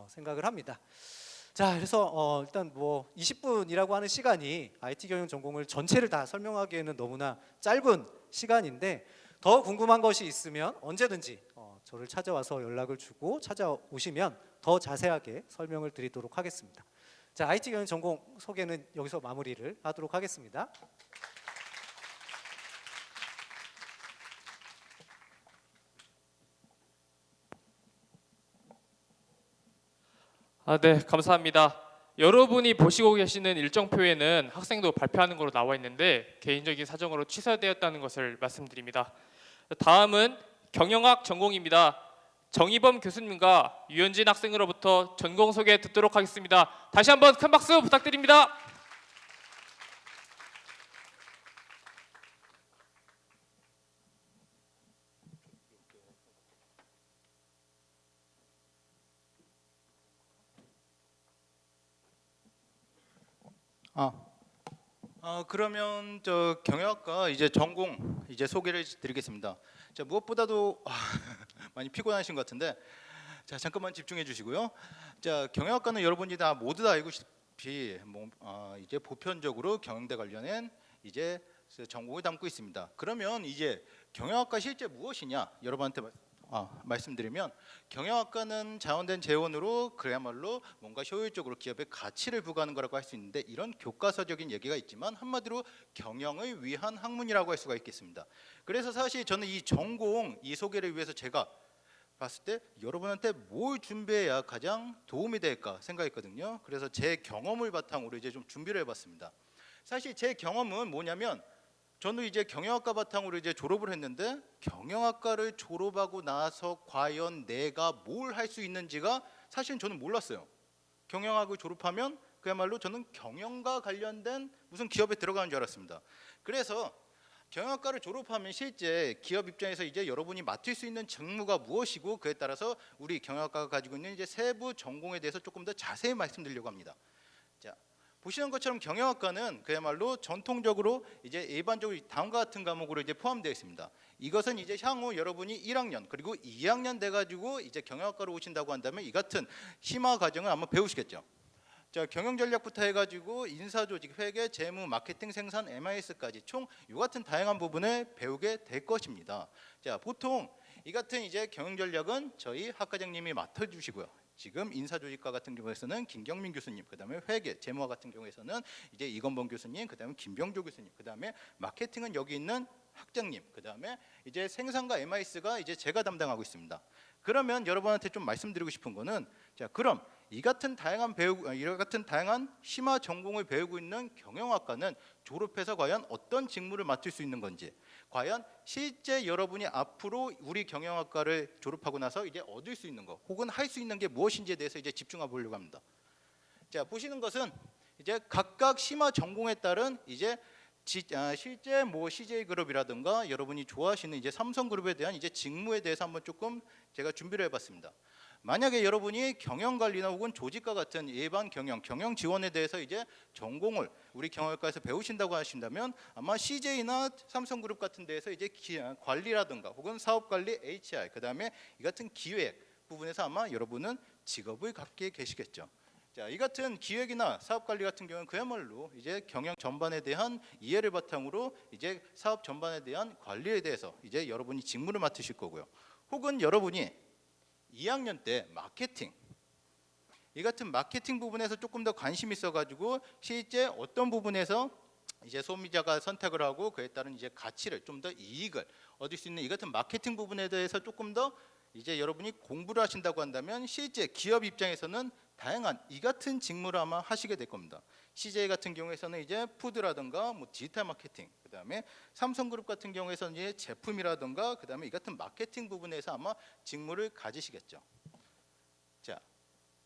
생각을 합니다. 자, 그래서 일단 뭐 20분이라고 하는 시간이 IT 경영 전공을 전체를 다 설명하기에는 너무나 짧은 시간인데 더 궁금한 것이 있으면 언제든지 저를 찾아와서 연락을 주고 찾아오시면 더 자세하게 설명을 드리도록 하겠습니다. 자, IT 경영 전공 소개는 여기서 마무리를 하도록 하겠습니다. 네, 감사합니다. 여러분이 보시고 계시는 일정표에는 학생도 발표하는 걸로 나와 있는데 개인적인 사정으로 취소되었다는 것을 말씀드립니다. 다음은 경영학 전공입니다. 정희범 교수님과 유현진 학생으로부터 전공 소개 듣도록 하겠습니다. 다시 한번 큰 박수 부탁드립니다. 그러면 저 경영학과 이제 전공 이제 소개를 드리겠습니다. 자, 무엇보다도 많이 피곤하신 것 같은데 자, 잠깐만 집중해 주시고요. 자, 경영학과는 여러분이 다 모두 다 알고 싶이 이제 보편적으로 경영대 관련된 이제 전공을 담고 있습니다. 그러면 이제 경영학과 실제 무엇이냐 여러분한테 말씀드리면 경영학과는 자원된 재원으로 그야말로 뭔가 효율적으로 기업에 가치를 부과하는 거라고 할 수 있는데 이런 교과서적인 얘기가 있지만 한마디로 경영을 위한 학문이라고 할 수가 있겠습니다. 그래서 사실 저는 이 전공 이 소개를 위해서 제가 봤을 때 여러분한테 뭘 준비해야 가장 도움이 될까 생각했거든요. 그래서 제 경험을 바탕으로 이제 좀 준비를 해봤습니다. 사실 제 경험은 뭐냐면 저는 이제 경영학과 바탕으로 이제 졸업을 했는데 경영학과를 졸업하고 나서 과연 내가 뭘 할 수 있는지가 사실은 저는 몰랐어요. 경영학을 졸업하면 그야말로 저는 경영과 관련된 무슨 기업에 들어가는 줄 알았습니다. 그래서 경영학과를 졸업하면 실제 기업 입장에서 이제 여러분이 맡을 수 있는 직무가 무엇이고 그에 따라서 우리 경영학과가 가지고 있는 이제 세부 전공에 대해서 조금 더 자세히 말씀드리려고 합니다. 자, 보시는 것처럼 경영학과는 그야말로 전통적으로 이제 일반적으로 다음과 같은 과목으로 이제 포함되어 있습니다. 이것은 이제 향후 여러분이 1학년 그리고 2학년 돼 가지고 이제 경영학과로 오신다고 한다면 이 같은 심화 과정을 아마 배우시겠죠. 자, 경영 전략부터 해가지고 인사 조직, 회계, 재무, 마케팅, 생산, MIS까지 총 이 같은 다양한 부분을 배우게 될 것입니다. 자, 보통 이 같은 이제 경영 전략은 저희 학과장님이 맡아주시고요. 지금 인사조직과 같은 경우에서는 김경민 교수님, 그다음에 회계, 재무와 같은 경우에서는 이제 이건범 교수님, 그다음에 김병조 교수님, 그다음에 마케팅은 여기 있는 학장님, 그다음에 이제 생산과 MIS가 이제 제가 담당하고 있습니다. 그러면 여러분한테 좀 말씀드리고 싶은 거는 자, 그럼 이 같은 다양한 심화 전공을 배우고 있는 경영학과는 졸업해서 과연 어떤 직무를 맡을 수 있는 건지, 과연 실제 여러분이 앞으로 우리 경영학과를 졸업하고 나서 이제 얻을 수 있는 거, 혹은 할 수 있는 게 무엇인지에 대해서 이제 집중해 보려고 합니다. 자, 보시는 것은 이제 각각 심화 전공에 따른 이제 실제 뭐 CJ그룹이라든가 여러분이 좋아하시는 이제 삼성그룹에 대한 이제 직무에 대해서 한번 조금 제가 준비를 해봤습니다. 만약에 여러분이 경영 관리나 혹은 조직과 같은 일반 경영 지원에 대해서 이제 전공을 우리 경영학과에서 배우신다고 하신다면 아마 CJ나 삼성그룹 같은 데에서 이제 관리라든가 혹은 사업 관리 HR 그다음에 이 같은 기획 부분에서 아마 여러분은 직업을 갖게 계시겠죠. 자, 이 같은 기획이나 사업 관리 같은 경우는 그야말로 이제 경영 전반에 대한 이해를 바탕으로 이제 사업 전반에 대한 관리에 대해서 이제 여러분이 직무를 맡으실 거고요. 혹은 여러분이 2학년 때 마케팅 이 같은 마케팅 부분에서 조금 더 관심 있어가지고 실제 어떤 부분에서 이제 소비자가 선택을 하고 그에 따른 이제 가치를 좀 더 이익을 얻을 수 있는 이 같은 마케팅 부분에 대해서 조금 더 이제 여러분이 공부를 하신다고 한다면 실제 기업 입장에서는 다양한 이 같은 직무를 아마 하시게 될 겁니다. CJ 같은 경우에서는 이제 푸드라든가 뭐 디지털 마케팅, 그다음에 삼성그룹 같은 경우에서는 이제 제품이라든가 그다음에 이 같은 마케팅 부분에서 아마 직무를 가지시겠죠. 자,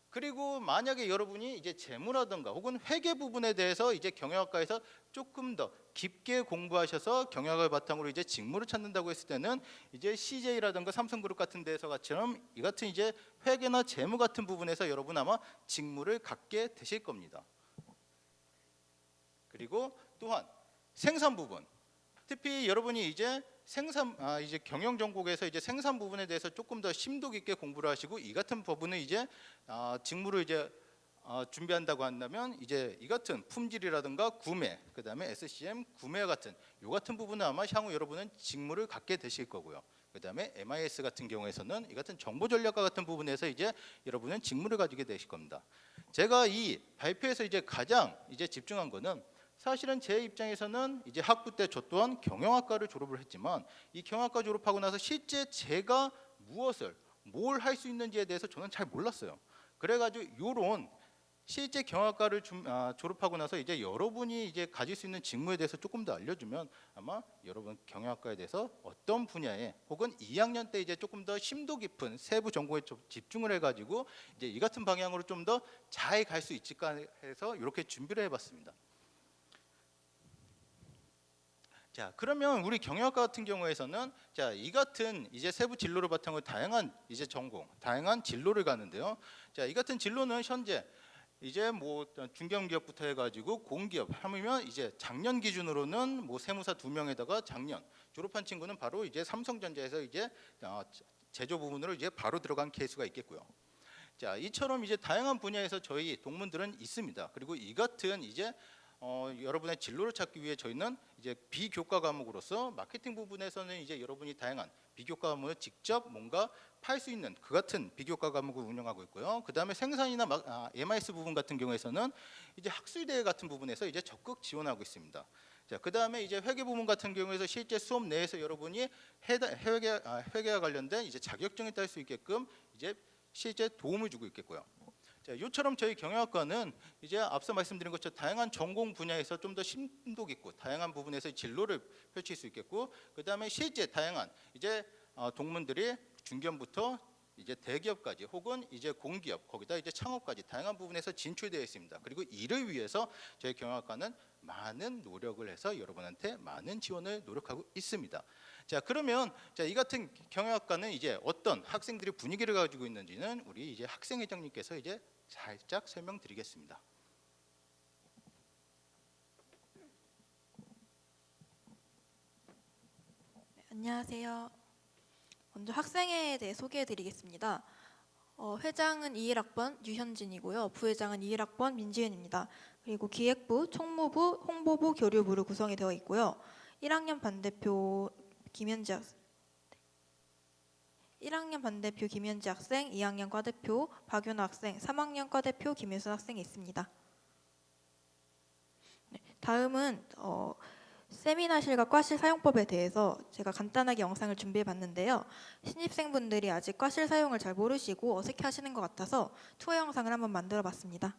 그리고 만약에 여러분이 이제 재무라든가 혹은 회계 부분에 대해서 이제 경영학과에서 조금 더 깊게 공부하셔서 경영학을 바탕으로 이제 직무를 찾는다고 했을 때는 이제 CJ라든가 삼성그룹 같은 데서 같이처럼 이 같은 이제 회계나 재무 같은 부분에서 여러분 아마 직무를 갖게 되실 겁니다. 그리고 또한 생산 부분, 특히 여러분이 이제 이제 경영 전공에서 이제 생산 부분에 대해서 조금 더 심도 깊게 공부를 하시고 이 같은 부분은 이제 직무를 이제 준비한다고 한다면 이제 이 같은 품질이라든가 구매, 그다음에 SCM 구매 같은 요 같은 부분은 아마 향후 여러분은 직무를 갖게 되실 거고요. 그다음에 MIS 같은 경우에서는 이 같은 정보 전략과 같은 부분에서 이제 여러분은 직무를 가지게 되실 겁니다. 제가 이 발표에서 이제 가장 이제 집중한 거는 사실은 제 입장에서는 이제 학부 때 저 또한 경영학과를 졸업을 했지만 이 경영학과 졸업하고 나서 실제 제가 뭘 할 수 있는지에 대해서 저는 잘 몰랐어요. 그래가지고 요런 실제 경영학과를 졸업하고 나서 이제 여러분이 이제 가질 수 있는 직무에 대해서 조금 더 알려주면 아마 여러분 경영학과에 대해서 어떤 분야에 혹은 2학년 때 이제 조금 더 심도 깊은 세부 전공에 좀 집중을 해가지고 이제 이 같은 방향으로 좀 더 잘 갈 수 있을까 해서 이렇게 준비를 해봤습니다. 자, 그러면 우리 경영학과 같은 경우에서는 자, 이 같은 이제 세부 진로를 바탕으로 다양한 이제 전공, 다양한 진로를 가는데요. 자, 이 같은 진로는 현재 이제 뭐 중견기업부터 해가지고 공기업 하면 이제 작년 기준으로는 뭐 세무사 2명에다가 작년 졸업한 친구는 바로 이제 삼성전자에서 이제 제조 부분으로 이제 바로 들어간 케이스가 있겠고요. 자, 이처럼 이제 다양한 분야에서 저희 동문들은 있습니다. 그리고 이 같은 이제 여러분의 진로를 찾기 위해 저희는 이제 비교과 과목으로서 마케팅 부분에서는 이제 여러분이 다양한 비교과 과목을 직접 뭔가 팔 수 있는 그 같은 비교과 과목을 운영하고 있고요. 그 다음에 생산이나 MIS 부분 같은 경우에서는 이제 학술대회 같은 부분에서 이제 적극 지원하고 있습니다. 자, 그 다음에 이제 회계 부분 같은 경우에서 실제 수업 내에서 여러분이 회계와 관련된 이제 자격증을 딸 수 있게끔 이제 실제 도움을 주고 있겠고요. 자, 이처럼 저희 경영학과는 이제 앞서 말씀드린 것처럼 다양한 전공 분야에서 좀 더 심도 깊고 다양한 부분에서 진로를 펼칠 수 있겠고, 그 다음에 실제 다양한 이제 동문들이 중견부터 이제 대기업까지 혹은 이제 공기업 거기다 이제 창업까지 다양한 부분에서 진출되어 있습니다. 그리고 이를 위해서 저희 경영학과는 많은 노력을 해서 여러분한테 많은 지원을 노력하고 있습니다. 자, 그러면 이 같은 경영학과는 이제 어떤 학생들이 분위기를 가지고 있는지는 우리 이제 학생회장님께서 이제 살짝 설명드리겠습니다. 안녕하세요. 먼저 학생회에 대해 소개해드리겠습니다. 회장은 21학번 유현진이고요. 부회장은 21학번 민지은입니다. 그리고 기획부, 총무부, 홍보부, 교류부로 구성이 되어 있고요. 1학년 반대표 김현지 학생, 2학년 과대표 박윤아 학생, 3학년 과대표 김혜순 학생이 있습니다. 네, 다음은 세미나실과 과실 사용법에 대해서 제가 간단하게 영상을 준비해 봤는데요. 신입생분들이 아직 과실 사용을 잘 모르시고 어색해 하시는 것 같아서 투어 영상을 한번 만들어 봤습니다.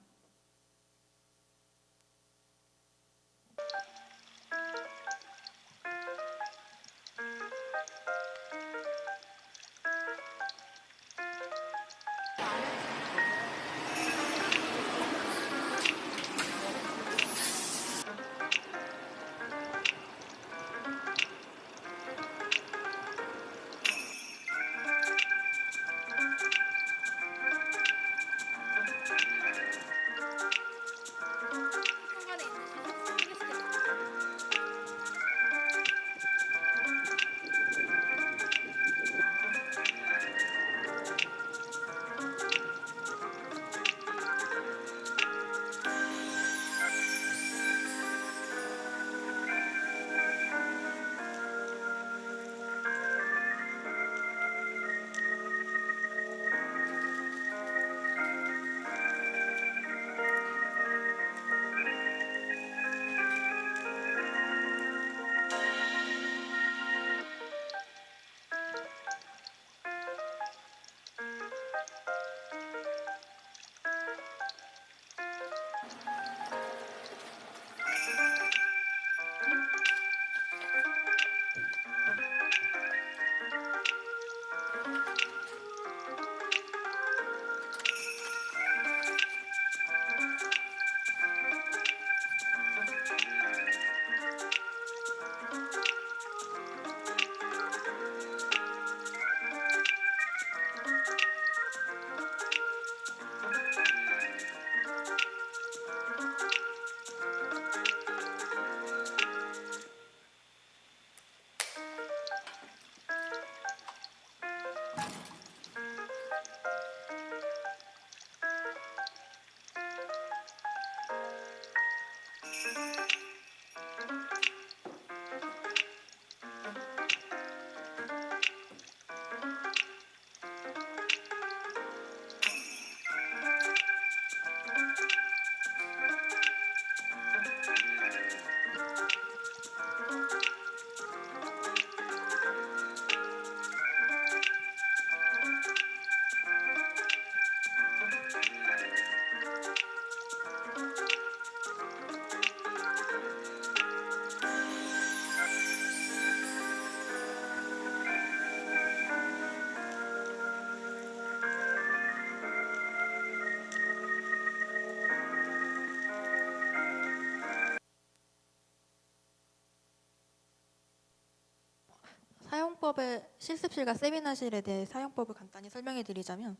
사용법의 실습실과 세미나실에 대해 사용법을 간단히 설명해 드리자면,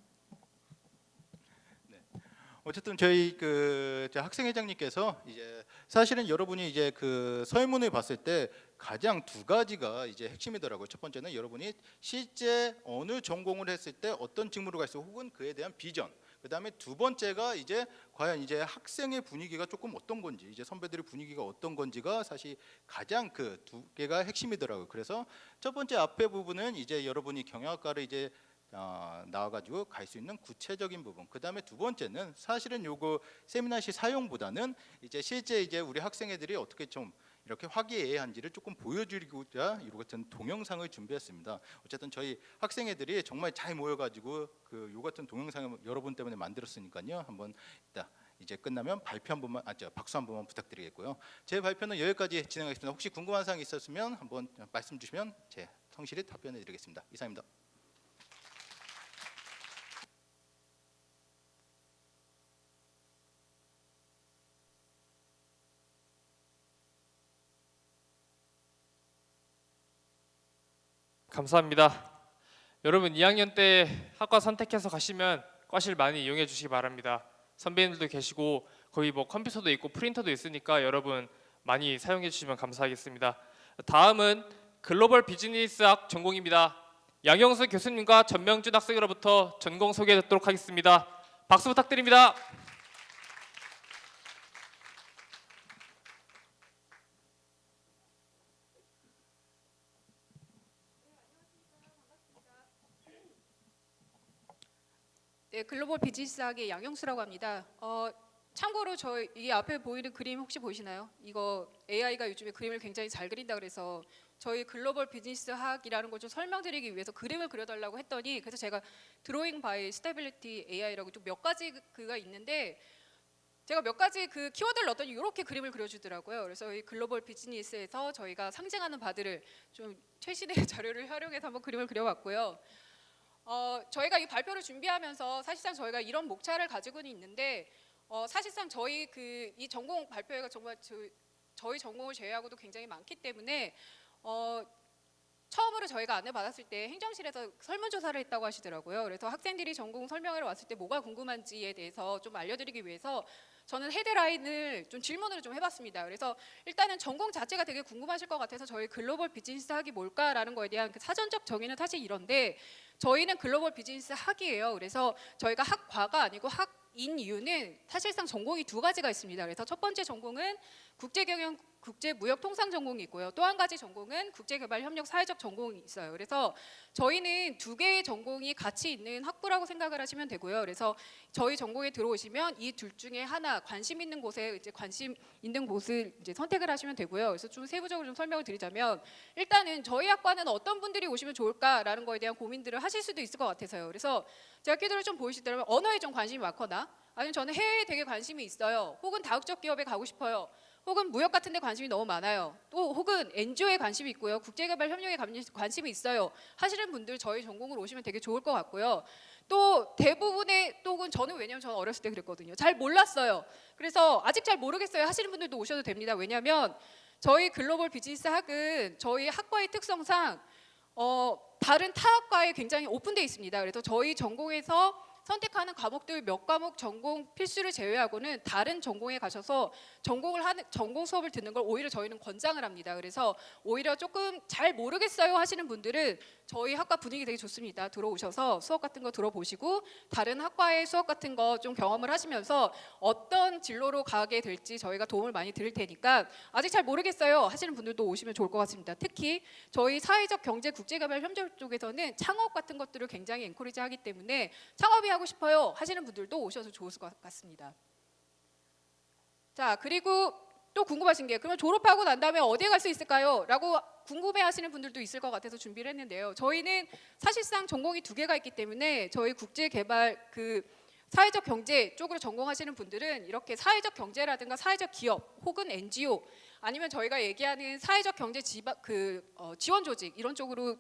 어쨌든 저희 학생회장님께서 이제 사실은 여러분이 이제 그 설문을 봤을 때 가장 두 가지가 이제 핵심이더라고요. 첫 번째는 여러분이 실제 어느 전공을 했을 때 어떤 직무로 갈 수 혹은 그에 대한 비전. 그다음에 두 번째가 이제 과연 이제 학생의 분위기가 조금 어떤 건지, 이제 선배들의 분위기가 어떤 건지가 사실 가장 그 두 개가 핵심이더라고요. 그래서 첫 번째 앞에 부분은 이제 여러분이 경영학과를 이제 나와가지고 갈 수 있는 구체적인 부분. 그 다음에 두 번째는 사실은 요거 세미나실 사용보다는 이제 실제 이제 우리 학생애들이 어떻게 좀 이렇게 화기애애한지를 조금 보여드리고자 이런 같은 동영상을 준비했습니다. 어쨌든 저희 학생애들이 정말 잘 모여가지고 그 요 같은 동영상을 여러분 때문에 만들었으니까요. 한번 이제 끝나면 발표 한 번만, 박수 한 번만 부탁드리겠고요. 제 발표는 여기까지 진행하겠습니다. 혹시 궁금한 사항 있었으면 한번 말씀 주시면 제 성실히 답변해드리겠습니다. 이상입니다. 감사합니다. 여러분 2학년 때 학과 선택해서 가시면 과실 많이 이용해 주시기 바랍니다. 선배님들도 계시고 거기 뭐 컴퓨터도 있고 프린터도 있으니까 여러분 많이 사용해 주시면 감사하겠습니다. 다음은 글로벌 비즈니스학 전공입니다. 양영수 교수님과 전명준 학생으로부터 전공 소개해 듣도록 하겠습니다. 박수 부탁드립니다. 네, 글로벌 비즈니스학의 양영수라고 합니다. 참고로 이 앞에 보이는 그림 혹시 보이시나요? 이거 AI가 요즘에 그림을 굉장히 잘 그린다 그래서 저희 글로벌 비즈니스학이라는 걸 좀 설명드리기 위해서 그림을 그려달라고 했더니 그래서 제가 드로잉 바이 스테빌리티 AI라고 좀 몇 가지 그가 있는데 제가 몇 가지 그 키워드를 넣었더니 이렇게 그림을 그려주더라고요. 그래서 이 글로벌 비즈니스에서 저희가 상징하는 바들을 좀 최신의 자료를 활용해서 한번 그림을 그려봤고요. 저희가 이 발표를 준비하면서 사실상 저희가 이런 목차를 가지고는 있는데 사실상 저희 이 전공 발표회가 정말 저희 전공을 제외하고도 굉장히 많기 때문에 처음으로 저희가 안내받았을 때 행정실에서 설문조사를 했다고 하시더라고요. 그래서 학생들이 전공 설명회를 왔을 때 뭐가 궁금한지에 대해서 좀 알려드리기 위해서 저는 헤드라인을 좀 질문을 좀 해봤습니다. 그래서 일단은 전공 자체가 되게 궁금하실 것 같아서 저희 글로벌 비즈니스 학이 뭘까라는 거에 대한 그 사전적 정의는 사실 이런데 저희는 글로벌 비즈니스 학이에요. 그래서 저희가 학과가 아니고 학인 이유는 사실상 전공이 두 가지가 있습니다. 그래서 첫 번째 전공은 국제경영, 국제무역통상 전공이 있고요. 또 한 가지 전공은 국제개발협력 사회적 전공이 있어요. 그래서 저희는 두 개의 전공이 같이 있는 학부라고 생각을 하시면 되고요. 그래서 저희 전공에 들어오시면 이 둘 중에 하나 관심 있는 곳에 이제 관심 있는 곳을 이제 선택을 하시면 되고요. 그래서 좀 세부적으로 좀 설명을 드리자면 일단은 저희 학과는 어떤 분들이 오시면 좋을까라는 거에 대한 고민들을 하실 수도 있을 것 같아서요. 그래서 제가 퀴즈를 좀 보이시더라면 언어에 좀 관심이 많거나 아니면 저는 해외에 되게 관심이 있어요. 혹은 다국적 기업에 가고 싶어요. 혹은 무역 같은 데 관심이 너무 많아요. 또 혹은 NGO에 관심이 있고요. 국제개발 협력에 관심이 있어요. 하시는 분들 저희 전공으로 오시면 되게 좋을 것 같고요. 또 대부분의 혹은 저는 왜냐면 저는 어렸을 때 그랬거든요. 잘 몰랐어요. 그래서 아직 잘 모르겠어요 하시는 분들도 오셔도 됩니다. 왜냐하면 저희 글로벌 비즈니스 학은 저희 학과의 특성상 다른 타 학과에 굉장히 오픈되어 있습니다. 그래서 저희 전공에서 선택하는 과목들 몇 과목 전공 필수를 제외하고는 다른 전공에 가셔서 전공 수업을 듣는 걸 오히려 저희는 권장을 합니다. 그래서 오히려 조금 잘 모르겠어요 하시는 분들은 저희 학과 분위기 되게 좋습니다. 들어오셔서 수업 같은 거 들어보시고 다른 학과의 수업 같은 거 좀 경험을 하시면서 어떤 진로로 가게 될지 저희가 도움을 많이 드릴 테니까 아직 잘 모르겠어요 하시는 분들도 오시면 좋을 것 같습니다. 특히 저희 사회적 경제 국제개발 협력 쪽에서는 창업 같은 것들을 굉장히 엔courage 하기 때문에 창업이 하고 싶어요 하시는 분들도 오셔서 좋을 것 같습니다. 자, 그리고 또 궁금하신 게 그러면 졸업하고 난 다음에 어디에 갈 수 있을까요? 라고 궁금해하시는 분들도 있을 것 같아서 준비를 했는데요. 저희는 사실상 전공이 2개가 있기 때문에 저희 국제개발 사회적 경제 쪽으로 전공하시는 분들은 이렇게 사회적 경제라든가 사회적 기업 혹은 NGO 아니면 저희가 얘기하는 사회적 경제 지원 조직 이런 쪽으로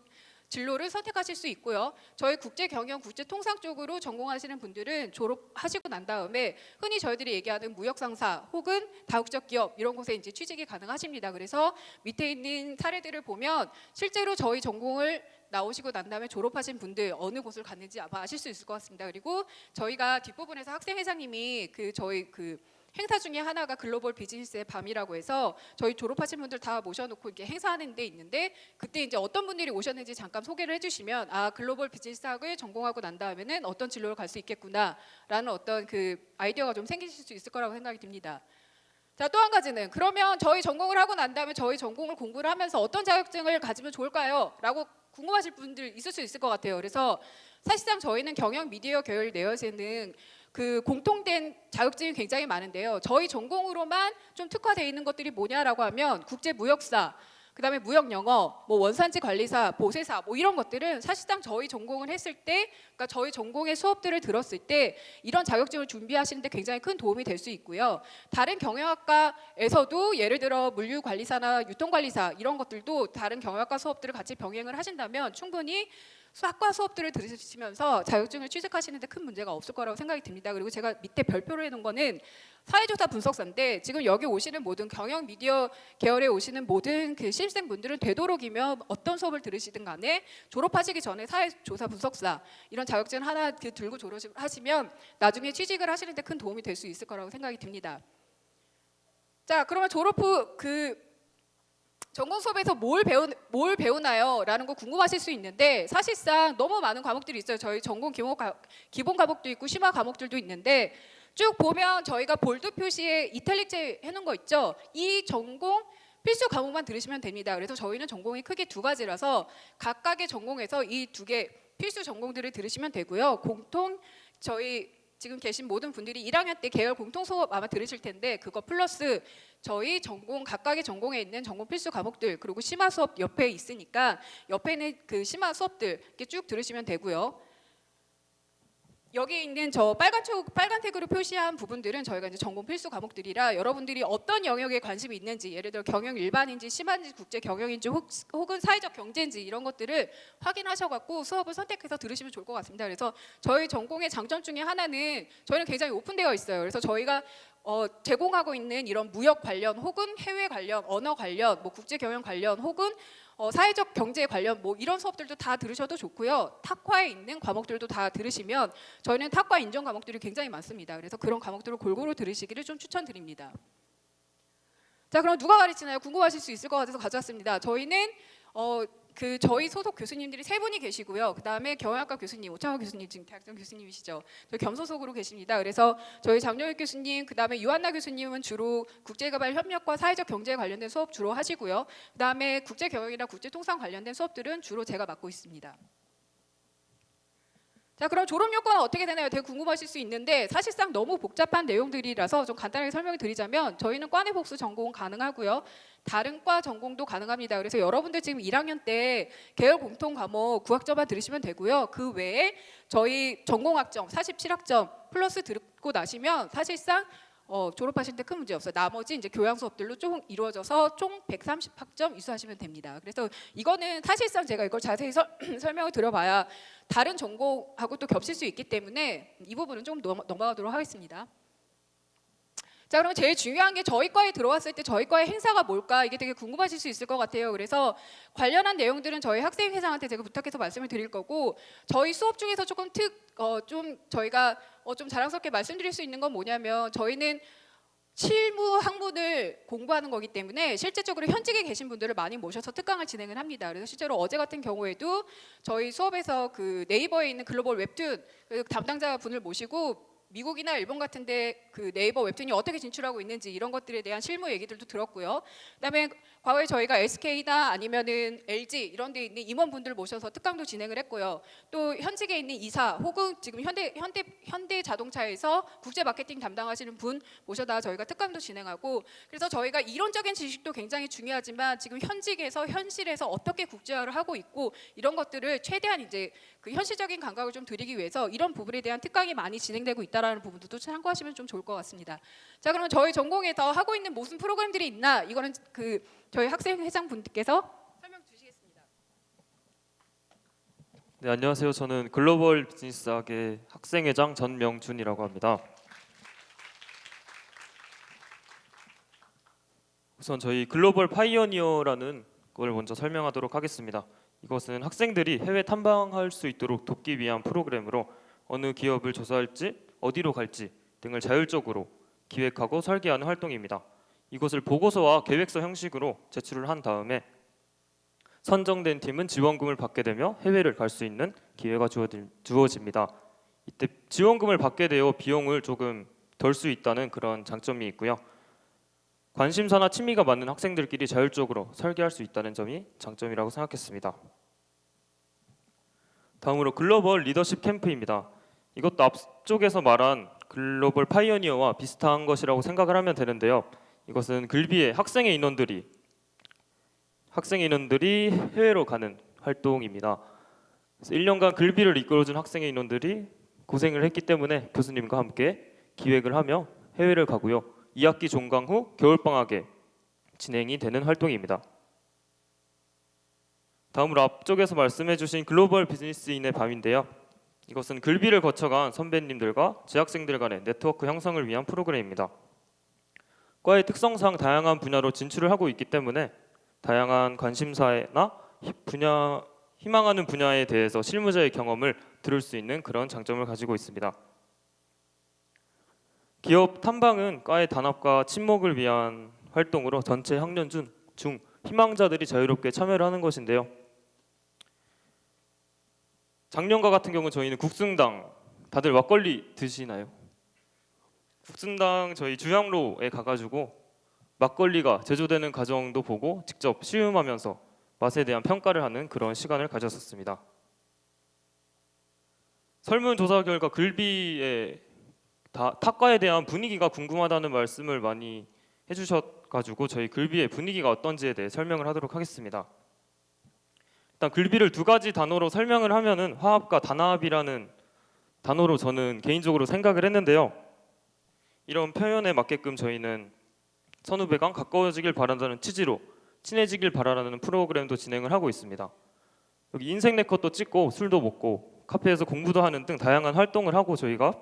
진로를 선택하실 수 있고요. 저희 국제경영, 국제통상 쪽으로 전공하시는 분들은 졸업하시고 난 다음에 흔히 저희들이 얘기하는 무역상사 혹은 다국적 기업 이런 곳에 이제 취직이 가능하십니다. 그래서 밑에 있는 사례들을 보면 실제로 저희 전공을 나오시고 난 다음에 졸업하신 분들 어느 곳을 갔는지 아마 아실 수 있을 것 같습니다. 그리고 저희가 뒷부분에서 학생회장님이 저희 행사 중에 하나가 글로벌 비즈니스의 밤이라고 해서 저희 졸업하신 분들 다 모셔놓고 이렇게 행사하는 데 있는데 그때 이제 어떤 분들이 오셨는지 잠깐 소개를 해주시면 글로벌 비즈니스학을 전공하고 난 다음에는 어떤 진로를 갈 수 있겠구나라는 어떤 아이디어가 좀 생기실 수 있을 거라고 생각이 듭니다. 자, 또 한 가지는 그러면 저희 전공을 하고 난 다음에 저희 전공을 공부를 하면서 어떤 자격증을 가지면 좋을까요? 라고 궁금하실 분들 있을 수 있을 것 같아요. 그래서 사실상 저희는 경영 미디어 계열 내에서는 공통된 자격증이 굉장히 많은데요. 저희 전공으로만 좀 특화되어 있는 것들이 뭐냐라고 하면 국제무역사, 그다음에 무역영어, 원산지 관리사, 보세사 이런 것들은 사실상 저희 전공을 했을 때, 그러니까 저희 전공의 수업들을 들었을 때 이런 자격증을 준비하시는데 굉장히 큰 도움이 될 수 있고요. 다른 경영학과에서도 예를 들어 물류관리사나 유통관리사 이런 것들도 다른 경영학과 수업들을 같이 병행을 하신다면 충분히 학과 수업들을 들으시면서 자격증을 취득하시는 데 큰 문제가 없을 거라고 생각이 듭니다. 그리고 제가 밑에 별표로 해놓은 거는 사회조사 분석사인데 지금 여기 오시는 모든 경영 미디어 계열에 오시는 모든 신입생분들은 되도록이면 어떤 수업을 들으시든 간에 졸업하시기 전에 사회조사 분석사 이런 자격증 하나 들고 졸업하시면 나중에 취직을 하시는 데 큰 도움이 될 수 있을 거라고 생각이 듭니다. 자, 그러면 졸업 후 전공 수업에서 뭘 배우나요? 라는 거 궁금하실 수 있는데 사실상 너무 많은 과목들이 있어요. 저희 전공 기본 과목도 있고 심화 과목들도 있는데 쭉 보면 저희가 볼드 표시에 이탈릭제 해놓은 거 있죠. 이 전공 필수 과목만 들으시면 됩니다. 그래서 저희는 전공이 크게 2가지라서 각각의 전공에서 이 2개 필수 전공들을 들으시면 되고요. 저희 지금 계신 모든 분들이 1학년 때 계열 공통 수업 아마 들으실 텐데 그거 플러스 저희 전공 각각의 전공에 있는 전공 필수 과목들 그리고 심화 수업 옆에 있으니까 옆에 있는 심화 수업들 이렇게 쭉 들으시면 되고요. 여기 있는 저 빨간색으로 표시한 부분들은 저희가 이제 전공 필수 과목들이라 여러분들이 어떤 영역에 관심이 있는지 예를 들어 경영 일반인지 심한지 국제 경영인지 혹은 사회적 경제인지 이런 것들을 확인하셔갖고 수업을 선택해서 들으시면 좋을 것 같습니다. 그래서 저희 전공의 장점 중에 하나는 저희는 굉장히 오픈되어 있어요. 그래서 저희가 제공하고 있는 이런 무역 관련 혹은 해외 관련 언어 관련 국제 경영 관련 혹은 사회적 경제 관련 이런 수업들도 다 들으셔도 좋고요. 탁과에 있는 과목들도 다 들으시면 저희는 탁과 인정 과목들이 굉장히 많습니다. 그래서 그런 과목들을 골고루 들으시기를 좀 추천드립니다. 자, 그럼 누가 가르치나요? 궁금하실 수 있을 것 같아서 가져왔습니다. 저희는 저희 소속 교수님들이 3분이 계시고요. 그다음에 경영학과 교수님, 오창호 교수님 지금 대학장 교수님이시죠. 저희 겸소속으로 계십니다. 그래서 저희 장려익 교수님, 그다음에 유한나 교수님은 주로 국제개발 협력과 사회적 경제에 관련된 수업 주로 하시고요. 그다음에 국제경영이나 국제통상 관련된 수업들은 주로 제가 맡고 있습니다. 자, 그럼 졸업 요건은 어떻게 되나요? 되게 궁금하실 수 있는데 사실상 너무 복잡한 내용들이라서 좀 간단하게 설명을 드리자면 저희는 과내 복수 전공 가능하고요. 다른 과 전공도 가능합니다. 그래서 여러분들 지금 1학년 때 계열 공통 과목 9학점만 들으시면 되고요. 그 외에 저희 전공학점 47학점 플러스 듣고 나시면 사실상 졸업하실 때 큰 문제 없어요. 나머지 이제 교양 수업들로 좀 이루어져서 총 130학점 이수하시면 됩니다. 그래서 이거는 사실상 제가 이걸 자세히 설명을 드려봐야 다른 전공하고 또 겹칠 수 있기 때문에 이 부분은 좀 넘어가도록 하겠습니다. 자, 그러면 제일 중요한 게 저희 과에 들어왔을 때 저희 과의 행사가 뭘까 이게 되게 궁금하실 수 있을 것 같아요. 그래서 관련한 내용들은 저희 학생회장한테 제가 부탁해서 말씀을 드릴 거고, 저희 수업 중에서 조금 좀 저희가 좀 자랑스럽게 말씀드릴 수 있는 건 뭐냐면, 저희는 실무 학문을 공부하는 거기 때문에 실제적으로 현직에 계신 분들을 많이 모셔서 특강을 진행을 합니다. 그래서 실제로 어제 같은 경우에도 저희 수업에서 그 네이버에 있는 글로벌 웹툰 그 담당자 분을 모시고 미국이나 일본 같은데 그 네이버 웹툰이 어떻게 진출하고 있는지 이런 것들에 대한 실무 얘기들도 들었고요. 그다음에 과거에 저희가 SK나 아니면은 LG 이런 데 있는 임원분들 모셔서 특강도 진행을 했고요. 또 현직에 있는 이사 혹은 지금 현대 자동차에서 국제 마케팅 담당하시는 분 모셔다 저희가 특강도 진행하고, 그래서 저희가 이론적인 지식도 굉장히 중요하지만 지금 현직에서 현실에서 어떻게 국제화를 하고 있고 이런 것들을 최대한 이제 그 현실적인 감각을 좀 드리기 위해서 이런 부분에 대한 특강이 많이 진행되고 있다라는 부분도 참고하시면 좀 좋을 것 같습니다. 자, 그러면 저희 전공에서 하고 있는 무슨 프로그램들이 있나, 이거는 그 저희 학생회장 분께서 설명 주시겠습니다. 네, 안녕하세요. 저는 글로벌 비즈니스학의 학생회장 전명준이라고 합니다. 우선 저희 글로벌 파이오니어라는 걸 먼저 설명하도록 하겠습니다. 이것은 학생들이 해외 탐방할 수 있도록 돕기 위한 프로그램으로 어느 기업을 조사할지 어디로 갈지 등을 자율적으로 기획하고 설계하는 활동입니다. 이것을 보고서와 계획서 형식으로 제출을 한 다음에 선정된 팀은 지원금을 받게 되며 해외를 갈 수 있는 기회가 주어집니다. 이때 지원금을 받게 되어 비용을 조금 덜 수 있다는 그런 장점이 있고요. 관심사나 취미가 맞는 학생들끼리 자율적으로 설계할 수 있다는 점이 장점이라고 생각했습니다. 다음으로 글로벌 리더십 캠프입니다. 이것도 앞쪽에서 말한 글로벌 파이오니어와 비슷한 것이라고 생각을 하면 되는데요. 이것은 글비의 학생회 인원들이 해외로 가는 활동입니다. 그래서 1년간 글비를 이끌어준 학생회 인원들이 고생을 했기 때문에 교수님과 함께 기획을 하며 해외를 가고요. 2학기 종강 후 겨울방학에 진행이 되는 활동입니다. 다음으로 앞쪽에서 말씀해주신 글로벌 비즈니스인의 밤인데요. 이것은 글비를 거쳐간 선배님들과 재학생들 간의 네트워크 형성을 위한 프로그램입니다. 과의 특성상 다양한 분야로 진출을 하고 있기 때문에 다양한 관심사나 희망하는 분야에 대해서 실무자의 경험을 들을 수 있는 그런 장점을 가지고 있습니다. 기업 탐방은 과의 단합과 친목을 위한 활동으로 전체 학년 중 희망자들이 자유롭게 참여를 하는 것인데요. 작년과 같은 경우 저희는 국승당, 다들 막걸리 드시나요? 국승당 저희 주향로에 가가지고 막걸리가 제조되는 과정도 보고 직접 시음하면서 맛에 대한 평가를 하는 그런 시간을 가졌었습니다. 설문조사 결과 글비의 타과에 대한 분위기가 궁금하다는 말씀을 많이 해주셔가지고 저희 글비의 분위기가 어떤지에 대해 설명을 하도록 하겠습니다. 일단 글비를 두 가지 단어로 설명을 하면은 화합과 단합이라는 단어로 저는 개인적으로 생각을 했는데요. 이런 표현에 맞게끔 저희는 선후배 간 가까워지길 바란다는 취지로 친해지길 바라라는 프로그램도 진행을 하고 있습니다. 여기 인생 네컷도 찍고 술도 먹고 카페에서 공부도 하는 등 다양한 활동을 하고 저희가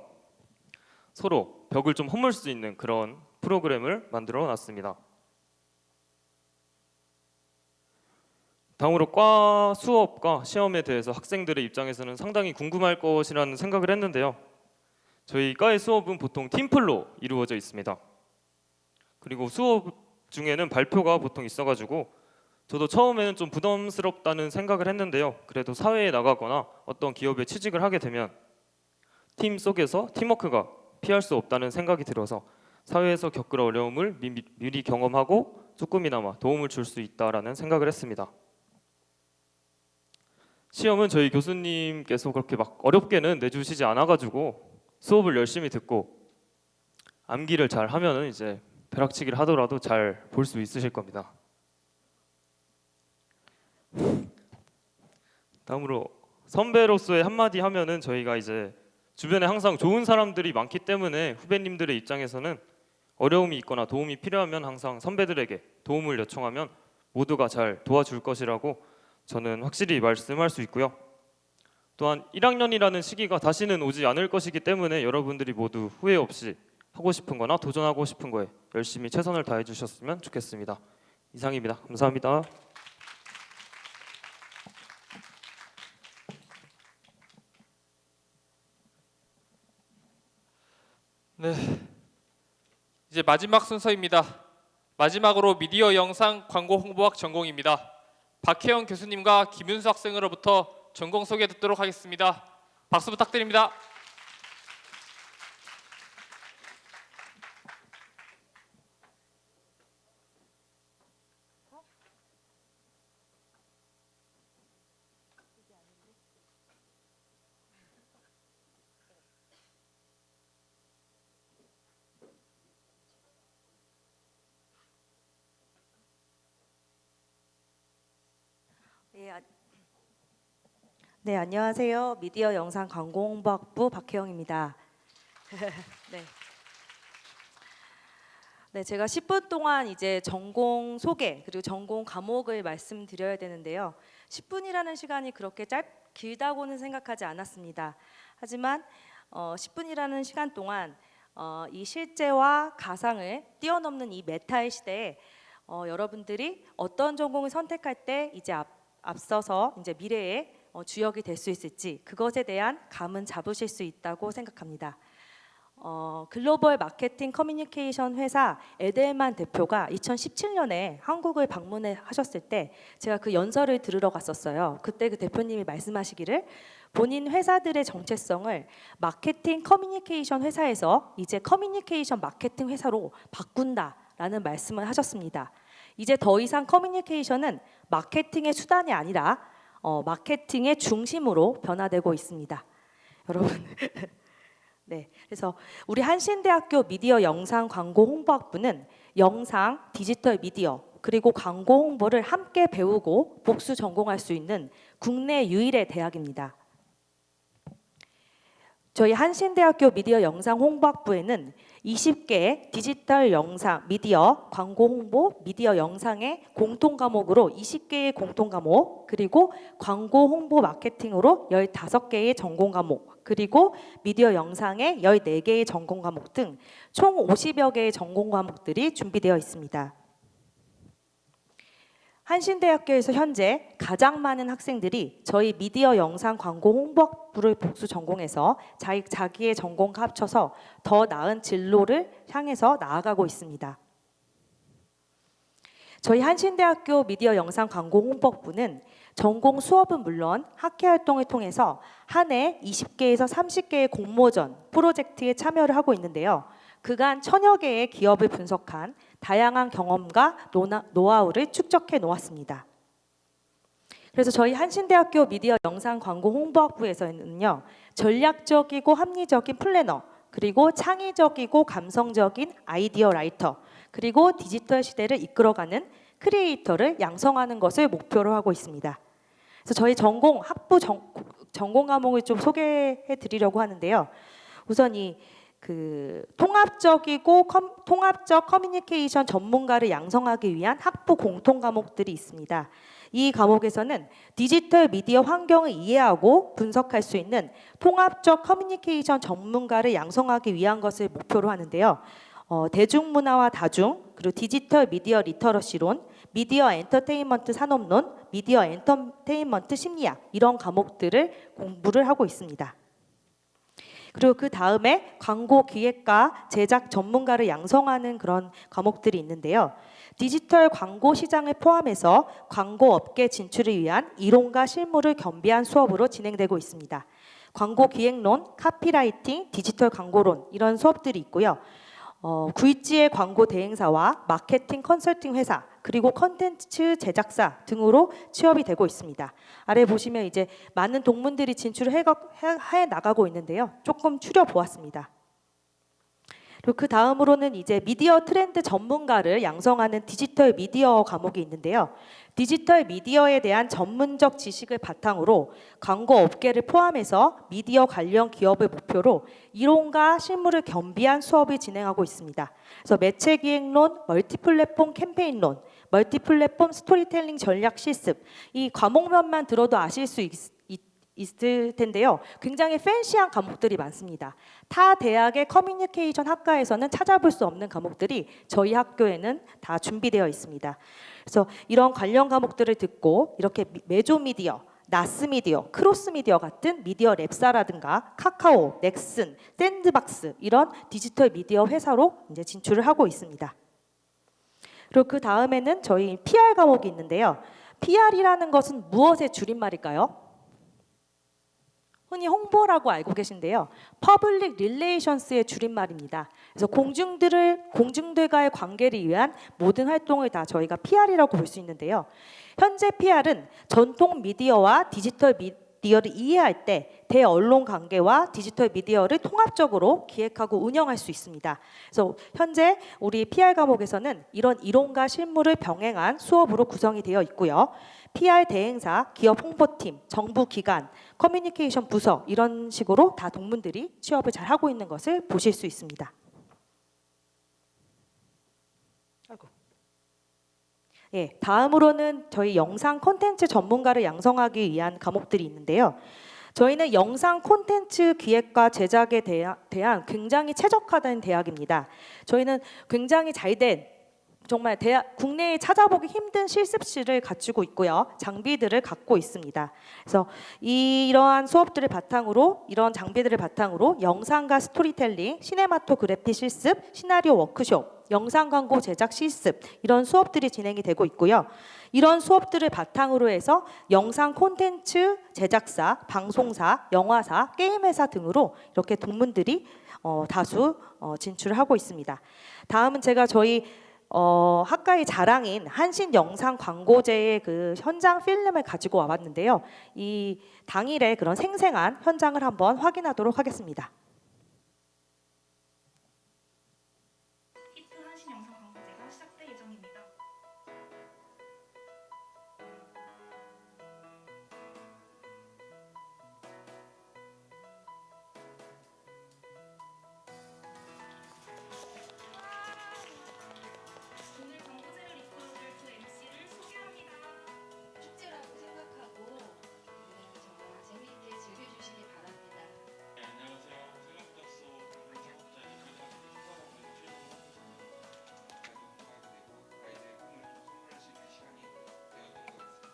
서로 벽을 좀 허물 수 있는 그런 프로그램을 만들어 놨습니다. 다음으로 과 수업과 시험에 대해서 학생들의 입장에서는 상당히 궁금할 것이라는 생각을 했는데요. 저희 과의 수업은 보통 팀플로 이루어져 있습니다. 그리고 수업 중에는 발표가 보통 있어가지고 저도 처음에는 좀 부담스럽다는 생각을 했는데요. 그래도 사회에 나가거나 어떤 기업에 취직을 하게 되면 팀 속에서 팀워크가 피할 수 없다는 생각이 들어서 사회에서 겪을 어려움을 미리 경험하고 조금이나마 도움을 줄 수 있다라는 생각을 했습니다. 시험은 저희 교수님께서 그렇게 막 어렵게는 내주시지 않아가지고 수업을 열심히 듣고 암기를 잘 하면은 이제 벼락치기를 하더라도 잘 볼 수 있으실 겁니다. 다음으로 선배로서의 한마디 하면은 저희가 이제 주변에 항상 좋은 사람들이 많기 때문에 후배님들의 입장에서는 어려움이 있거나 도움이 필요하면 항상 선배들에게 도움을 요청하면 모두가 잘 도와줄 것이라고 저는 확실히 말씀할 수 있고요. 또한 1학년이라는 시기가 다시는 오지 않을 것이기 때문에 여러분들이 모두 후회 없이 하고 싶은 거나 도전하고 싶은 거에 열심히 최선을 다해 주셨으면 좋겠습니다. 이상입니다. 감사합니다. 네. 이제 마지막 순서입니다. 마지막으로 미디어 영상 광고 홍보학 전공입니다. 박혜영 교수님과 김윤수 학생으로부터 전공 소개 듣도록 하겠습니다. 박수 부탁드립니다. 네, 안녕하세요. 미디어 영상 광고 홍보학부 박혜영입니다. 네. 네, 제가 10분 동안 이제 전공 소개 그리고 전공 과목을 말씀드려야 되는데요. 10분이라는 시간이 그렇게 길다고는 생각하지 않았습니다. 하지만 10분이라는 시간 동안 이 실제와 가상을 뛰어넘는 이 메타의 시대에 여러분들이 어떤 전공을 선택할 때 이제 앞서서 이제 미래에 주역이 될 수 있을지 그것에 대한 감은 잡으실 수 있다고 생각합니다. 글로벌 마케팅 커뮤니케이션 회사 에델만 대표가 2017년에 한국을 방문하셨을 때 제가 그 연설을 들으러 갔었어요. 그때 그 대표님이 말씀하시기를 본인 회사들의 정체성을 마케팅 커뮤니케이션 회사에서 이제 커뮤니케이션 마케팅 회사로 바꾼다라는 말씀을 하셨습니다. 이제 더 이상 커뮤니케이션은 마케팅의 수단이 아니라 마케팅의 중심으로 변화되고 있습니다. 여러분, 네, 그래서 우리 한신대학교 미디어 영상 광고 홍보학부는 영상, 디지털 미디어 그리고 광고 홍보를 함께 배우고 복수 전공할 수 있는 국내 유일의 대학입니다. 저희 한신대학교 미디어 영상 홍보학부에는 20개의 디지털 영상, 미디어, 광고 홍보, 미디어 영상의 공통 과목으로 20개의 공통 과목, 그리고 광고 홍보 마케팅으로 15개의 전공 과목, 그리고 미디어 영상의 14개의 전공 과목 등 총 50여 개의 전공 과목들이 준비되어 있습니다. 한신대학교에서 현재 가장 많은 학생들이 저희 미디어 영상 광고 홍보학부를 복수 전공해서 자기의 전공과 합쳐서 더 나은 진로를 향해서 나아가고 있습니다. 저희 한신대학교 미디어 영상 광고 홍보학부는 전공 수업은 물론 학회 활동을 통해서 한 해 20개에서 30개의 공모전, 프로젝트에 참여를 하고 있는데요. 그간 1000여 개의 기업을 분석한 다양한 경험과 노하우를 축적해 놓았습니다. 그래서 저희 한신대학교 미디어 영상 광고 홍보학부에서는요, 전략적이고 합리적인 플래너, 그리고 창의적이고 감성적인 아이디어 라이터, 그리고 디지털 시대를 이끌어가는 크리에이터를 양성하는 것을 목표로 하고 있습니다. 그래서 저희 전공 학부 전공 과목을 좀 소개해 드리려고 하는데요. 우선 통합적 커뮤니케이션 전문가를 양성하기 위한 학부 공통 과목들이 있습니다. 이 과목에서는 디지털 미디어 환경을 이해하고 분석할 수 있는 통합적 커뮤니케이션 전문가를 양성하기 위한 것을 목표로 하는데요. 대중문화와 다중, 그리고 디지털 미디어 리터러시론, 미디어 엔터테인먼트 산업론, 미디어 엔터테인먼트 심리학 이런 과목들을 공부를 하고 있습니다. 그리고 그 다음에 광고 기획과 제작 전문가를 양성하는 그런 과목들이 있는데요. 디지털 광고 시장을 포함해서 광고 업계 진출을 위한 이론과 실무를 겸비한 수업으로 진행되고 있습니다. 광고 기획론, 카피라이팅, 디지털 광고론 이런 수업들이 있고요. 구입지의 광고 대행사와 마케팅 컨설팅 회사 그리고 컨텐츠 제작사 등으로 취업이 되고 있습니다. 아래 보시면 이제 많은 동문들이 진출을 해 나가고 있는데요. 조금 추려 보았습니다. 그리고 그 다음으로는 이제 미디어 트렌드 전문가를 양성하는 디지털 미디어 과목이 있는데요. 디지털 미디어에 대한 전문적 지식을 바탕으로 광고 업계를 포함해서 미디어 관련 기업을 목표로 이론과 실무를 겸비한 수업을 진행하고 있습니다. 그래서 매체 기획론, 멀티플랫폼 캠페인론, 멀티플랫폼 스토리텔링 전략 실습 이 과목명만 들어도 아실 수 있을 텐데요. 굉장히 팬시한 과목들이 많습니다. 타 대학의 커뮤니케이션 학과에서는 찾아볼 수 없는 과목들이 저희 학교에는 다 준비되어 있습니다. 그래서 이런 관련 과목들을 듣고 이렇게 메조미디어, 나스미디어, 크로스미디어 같은 미디어 랩사라든가 카카오, 넥슨, 샌드박스 이런 디지털 미디어 회사로 이제 진출을 하고 있습니다. 그리고 그 다음에는 저희 PR 과목이 있는데요. PR이라는 것은 무엇의 줄임말일까요? 흔히 홍보라고 알고 계신데요. Public Relations의 줄임말입니다. 그래서 공중들과의 관계를 위한 모든 활동을 다 저희가 PR이라고 볼 수 있는데요. 현재 PR은 전통 미디어와 디지털 미디어를 이해할 때 대언론 관계와 디지털 미디어를 통합적으로 기획하고 운영할 수 있습니다. 그래서 현재 우리 PR 과목에서는 이런 이론과 실무를 병행한 수업으로 구성이 되어 있고요. PR 대행사, 기업 홍보팀, 정부 기관, 커뮤니케이션 부서 이런 식으로 다 동문들이 취업을 잘 하고 있는 것을 보실 수 있습니다. 예, 다음으로는 저희 영상 콘텐츠 전문가를 양성하기 위한 과목들이 있는데요. 저희는 영상 콘텐츠 기획과 제작에 대한 굉장히 최적화된 대학입니다. 저희는 굉장히 잘된 정말 국내에 찾아보기 힘든 실습실을 갖추고 있고요. 장비들을 갖고 있습니다. 그래서 이러한 수업들을 바탕으로 이런 장비들을 바탕으로 영상과 스토리텔링, 시네마토그래피 실습, 시나리오 워크숍, 영상 광고 제작 실습 이런 수업들이 진행이 되고 있고요. 이런 수업들을 바탕으로 해서 영상 콘텐츠 제작사, 방송사, 영화사, 게임회사 등으로 이렇게 동문들이 다수 진출을 하고 있습니다. 다음은 제가 저희 학과의 자랑인 한신 영상 광고제의 그 현장 필름을 가지고 와봤는데요. 이 당일의 그런 생생한 현장을 한번 확인하도록 하겠습니다. 히트 한신 영상 광고제가 시작될 예정입니다. 오늘 광고제를 이끌어줄 두 MC를 소개합니다. 축제라고 생각하고 정말 재미있게 즐겨주시기 바랍니다. 안녕하세요. 생각버스 공동 창업자인 최정식 아이들의 꿈을 선물할 수 있는 시간이 되었던 것 같습니다.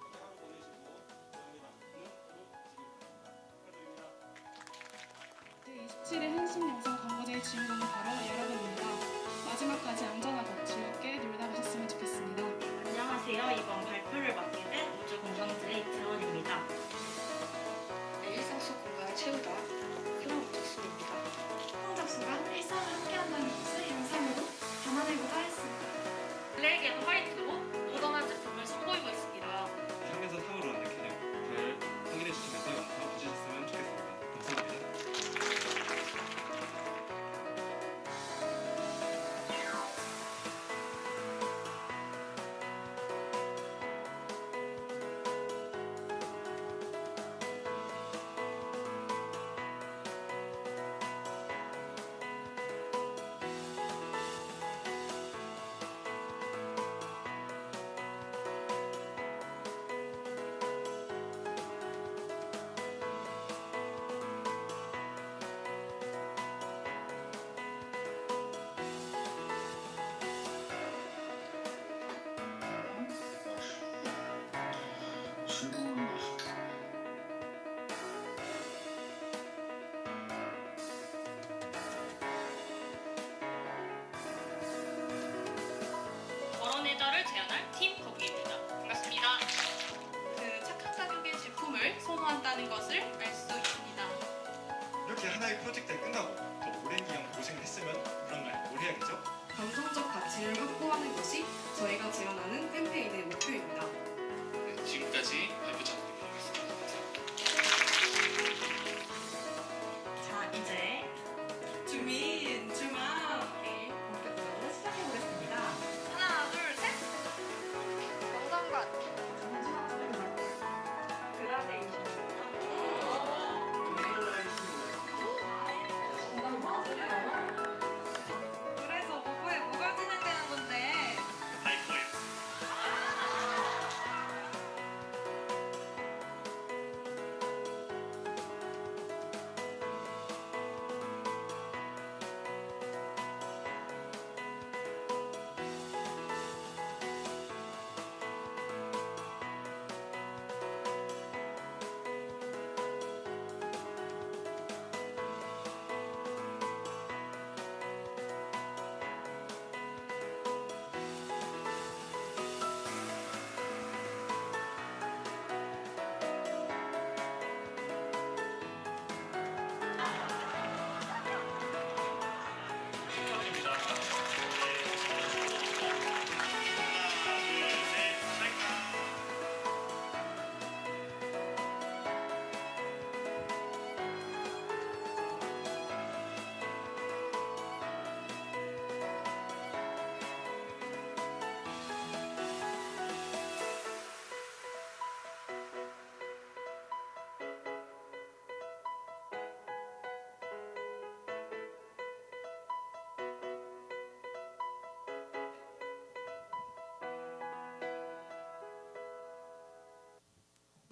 사랑 보내시고 그러면 앞으로는 지금 축하드립니다. 제27회 한신 영상 광고제의 주인공은 바로 여러분입니다. 마지막까지 안전하고 즐겁게 놀다 가셨으면 좋겠습니다. 안녕하세요. 이번 발표를 맡게 된 우주공방제의 이채원입니다. 일상 속 공간을 채우다 그런 우주순입니다. 성적 순간 일상을 함께한다는 것을 영상으로 담아내고자 했습니다. 블랙 앤 화이트로 모던한 제품을 선보이고 있습니다. 3에서 3으로 하는 개념을 확인해 주시면서 영상 보셨으면 좋겠습니다. 감사합니다.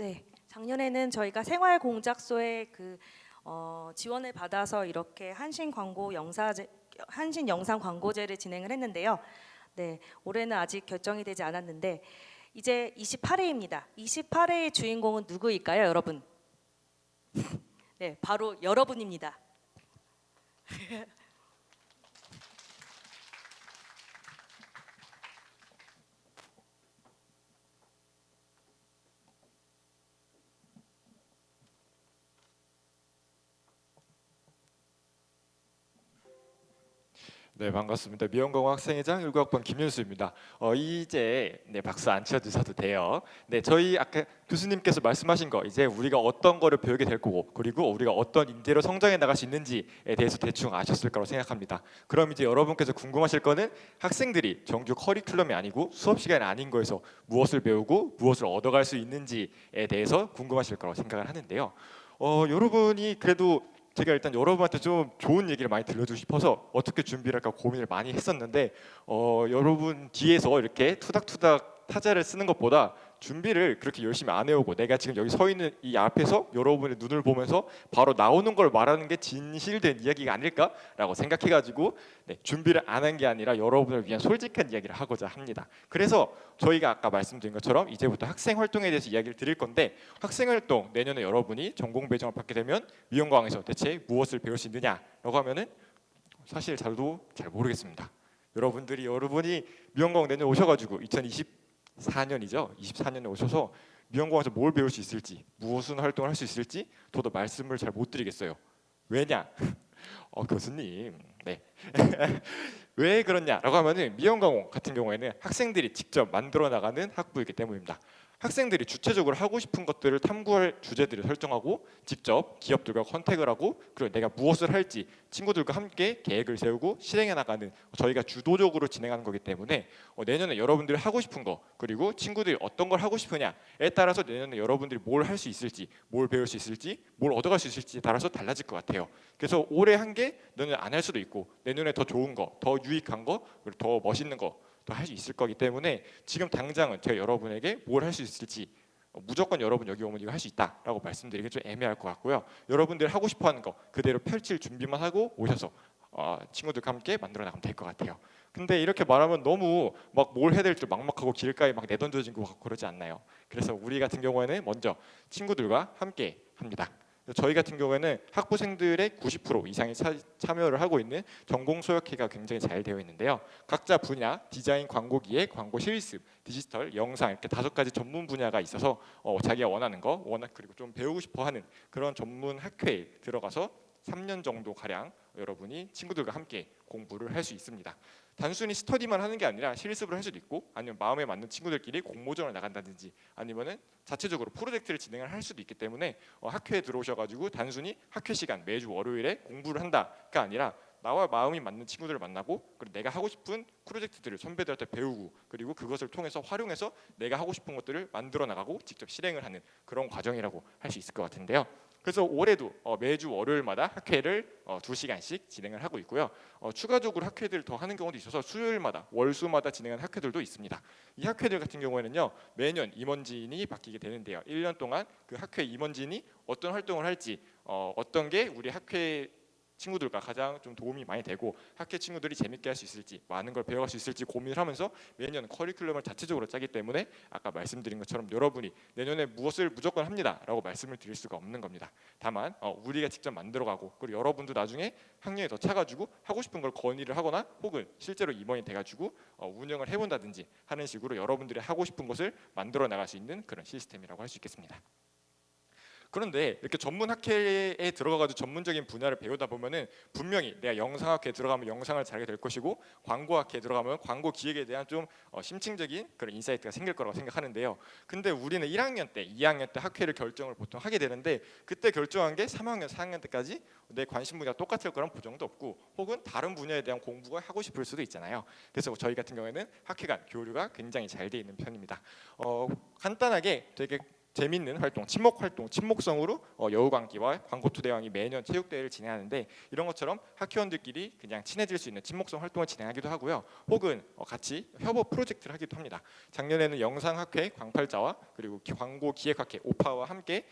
네, 작년에는 저희가 생활공작소에 지원을 받아서 이렇게 한신 영상 광고제를 진행을 했는데요. 네, 올해는 아직 결정이 되지 않았는데 이제 28회입니다. 28회의 주인공은 누구일까요, 여러분? 네, 바로 여러분입니다. 네, 반갑습니다. 미용공학 학생회장 19학번 김윤수입니다. 이제 박수 안 쳐주셔도 돼요. 네, 저희 아까 교수님께서 말씀하신 거 이제 우리가 어떤 거를 배우게 될 거고 그리고 우리가 어떤 인재로 성장해 나갈 수 있는지에 대해서 대충 아셨을 거라고 생각합니다. 그럼 이제 여러분께서 궁금하실 거는 학생들이 정규 커리큘럼이 아니고 수업 시간이 아닌 거에서 무엇을 배우고 무엇을 얻어갈 수 있는지에 대해서 궁금하실 거라고 생각을 하는데요. 여러분이 그래도 제가 일단 여러분한테 좀 좋은 얘기를 많이 들려주고 싶어서 어떻게 준비를 할까 고민을 많이 했었는데 여러분 뒤에서 이렇게 투닥투닥 타자를 쓰는 것보다 준비를 그렇게 열심히 안 해오고 내가 지금 여기 서 있는 이 앞에서 여러분의 눈을 보면서 바로 나오는 걸 말하는 게 진실된 이야기가 아닐까라고 생각해가지고 준비를 안 한 게 아니라 여러분을 위한 솔직한 이야기를 하고자 합니다. 그래서 저희가 아까 말씀드린 것처럼 이제부터 학생 활동에 대해서 이야기를 드릴 건데 학생 활동 내년에 여러분이 전공 배정을 받게 되면 미용과학에서 대체 무엇을 배울 수 있느냐라고 하면은 사실 저도 잘 모르겠습니다. 여러분이 미용과학 내년 오셔가지고 2024년이죠. 24년에 오셔서 미용과학에서 뭘 배울 수 있을지 무슨 활동을 할 수 있을지 저도 말씀을 잘 못 드리겠어요. 왜냐? 교수님, 네. 왜 그러냐라고 하면은 미용과학 같은 경우에는 학생들이 직접 만들어 나가는 학부이기 때문입니다. 학생들이 주체적으로 하고 싶은 것들을 탐구할 주제들을 설정하고 직접 기업들과 컨택을 하고 그리고 내가 무엇을 할지 친구들과 함께 계획을 세우고 실행해 나가는 저희가 주도적으로 진행하는 거기 때문에 내년에 여러분들이 하고 싶은 거 그리고 친구들이 어떤 걸 하고 싶으냐에 따라서 내년에 여러분들이 뭘 할 수 있을지 뭘 배울 수 있을지 뭘 얻어갈 수 있을지에 따라서 달라질 것 같아요. 그래서 올해 한 게 내년에 안 할 수도 있고 내년에 더 좋은 거, 더 유익한 거, 그리고 더 멋있는 거 더 할 수 있을 거기 때문에 지금 당장은 제가 여러분에게 뭘 할 수 있을지 무조건 여러분 여기 오면 이거 할 수 있다라고 말씀드리기 좀 애매할 것 같고요. 여러분들 하고 싶어하는 거 그대로 펼칠 준비만 하고 오셔서 친구들과 함께 만들어 나가면 될 것 같아요. 근데 이렇게 말하면 너무 막 뭘 해야 될지 막막하고 길가에 막 내던져진 것 같고 그러지 않나요? 그래서 우리 같은 경우에는 먼저 친구들과 함께 합니다. 저희 같은 경우에는 학부생들의 90% 이상이 참여를 하고 있는 전공 소역회가 굉장히 잘 되어 있는데요. 각자 분야, 디자인, 광고 기획, 광고 실습, 디지털, 영상 이렇게 5가지 전문 분야가 있어서 자기가 원하는 거, 그리고 좀 배우고 싶어하는 그런 전문 학회에 들어가서 3년 정도 가량 여러분이 친구들과 함께 공부를 할 수 있습니다. 단순히 스터디만 하는 게 아니라 실습을 할 수도 있고 아니면 마음에 맞는 친구들끼리 공모전을 나간다든지 아니면은 자체적으로 프로젝트를 진행을 할 수도 있기 때문에 학회에 들어오셔가지고 단순히 학회 시간 매주 월요일에 공부를 한다가 아니라 나와 마음이 맞는 친구들을 만나고 그리고 내가 하고 싶은 프로젝트들을 선배들한테 배우고 그리고 그것을 통해서 활용해서 내가 하고 싶은 것들을 만들어 나가고 직접 실행을 하는 그런 과정이라고 할 수 있을 것 같은데요. 그래서 올해도 매주 월요일마다 학회를 2시간씩 진행을 하고 있고요. 추가적으로 학회들을 더 하는 경우도 있어서 수요일마다 월수마다 진행하는 학회들도 있습니다. 이 학회들 같은 경우에는요. 매년 임원진이 바뀌게 되는데요. 1년 동안 그 학회 임원진이 어떤 활동을 할지 어떤 게 우리 학회 친구들과 가장 좀 도움이 많이 되고 학회 친구들이 재밌게 할 수 있을지 많은 걸 배워갈 수 있을지 고민을 하면서 매년 커리큘럼을 자체적으로 짜기 때문에 아까 말씀드린 것처럼 여러분이 내년에 무엇을 무조건 합니다 라고 말씀을 드릴 수가 없는 겁니다. 다만 우리가 직접 만들어가고 그리고 여러분도 나중에 학년이 더 차가지고 하고 싶은 걸 건의를 하거나 혹은 실제로 임원이 돼가지고 운영을 해본다든지 하는 식으로 여러분들이 하고 싶은 것을 만들어 나갈 수 있는 그런 시스템이라고 할 수 있겠습니다. 그런데 이렇게 전문 학회에 들어가가지고 전문적인 분야를 배우다 보면은 분명히 내가 영상학회에 들어가면 영상을 잘하게 될 것이고 광고학회에 들어가면 광고 기획에 대한 좀 심층적인 그런 인사이트가 생길 거라고 생각하는데요. 근데 우리는 1학년 때, 2학년 때 학회를 결정을 보통 하게 되는데 그때 결정한 게 3학년, 4학년 때까지 내 관심 분야가 똑같을 거란 보장도 없고 혹은 다른 분야에 대한 공부가 하고 싶을 수도 있잖아요. 그래서 저희 같은 경우에는 학회 간 교류가 굉장히 잘 돼 있는 편입니다. 간단하게 되게 재밌는 활동, 친목 활동, 친목성으로 여우광기와 광고투대왕이 매년 체육대회를 진행하는데 이런 것처럼 학회원들끼리 그냥 친해질 수 있는 친목성 활동을 진행하기도 하고요. 혹은 같이 협업 프로젝트를 하기도 합니다. 작년에는 영상학회 광팔자와 그리고 광고 기획학회 오파와 함께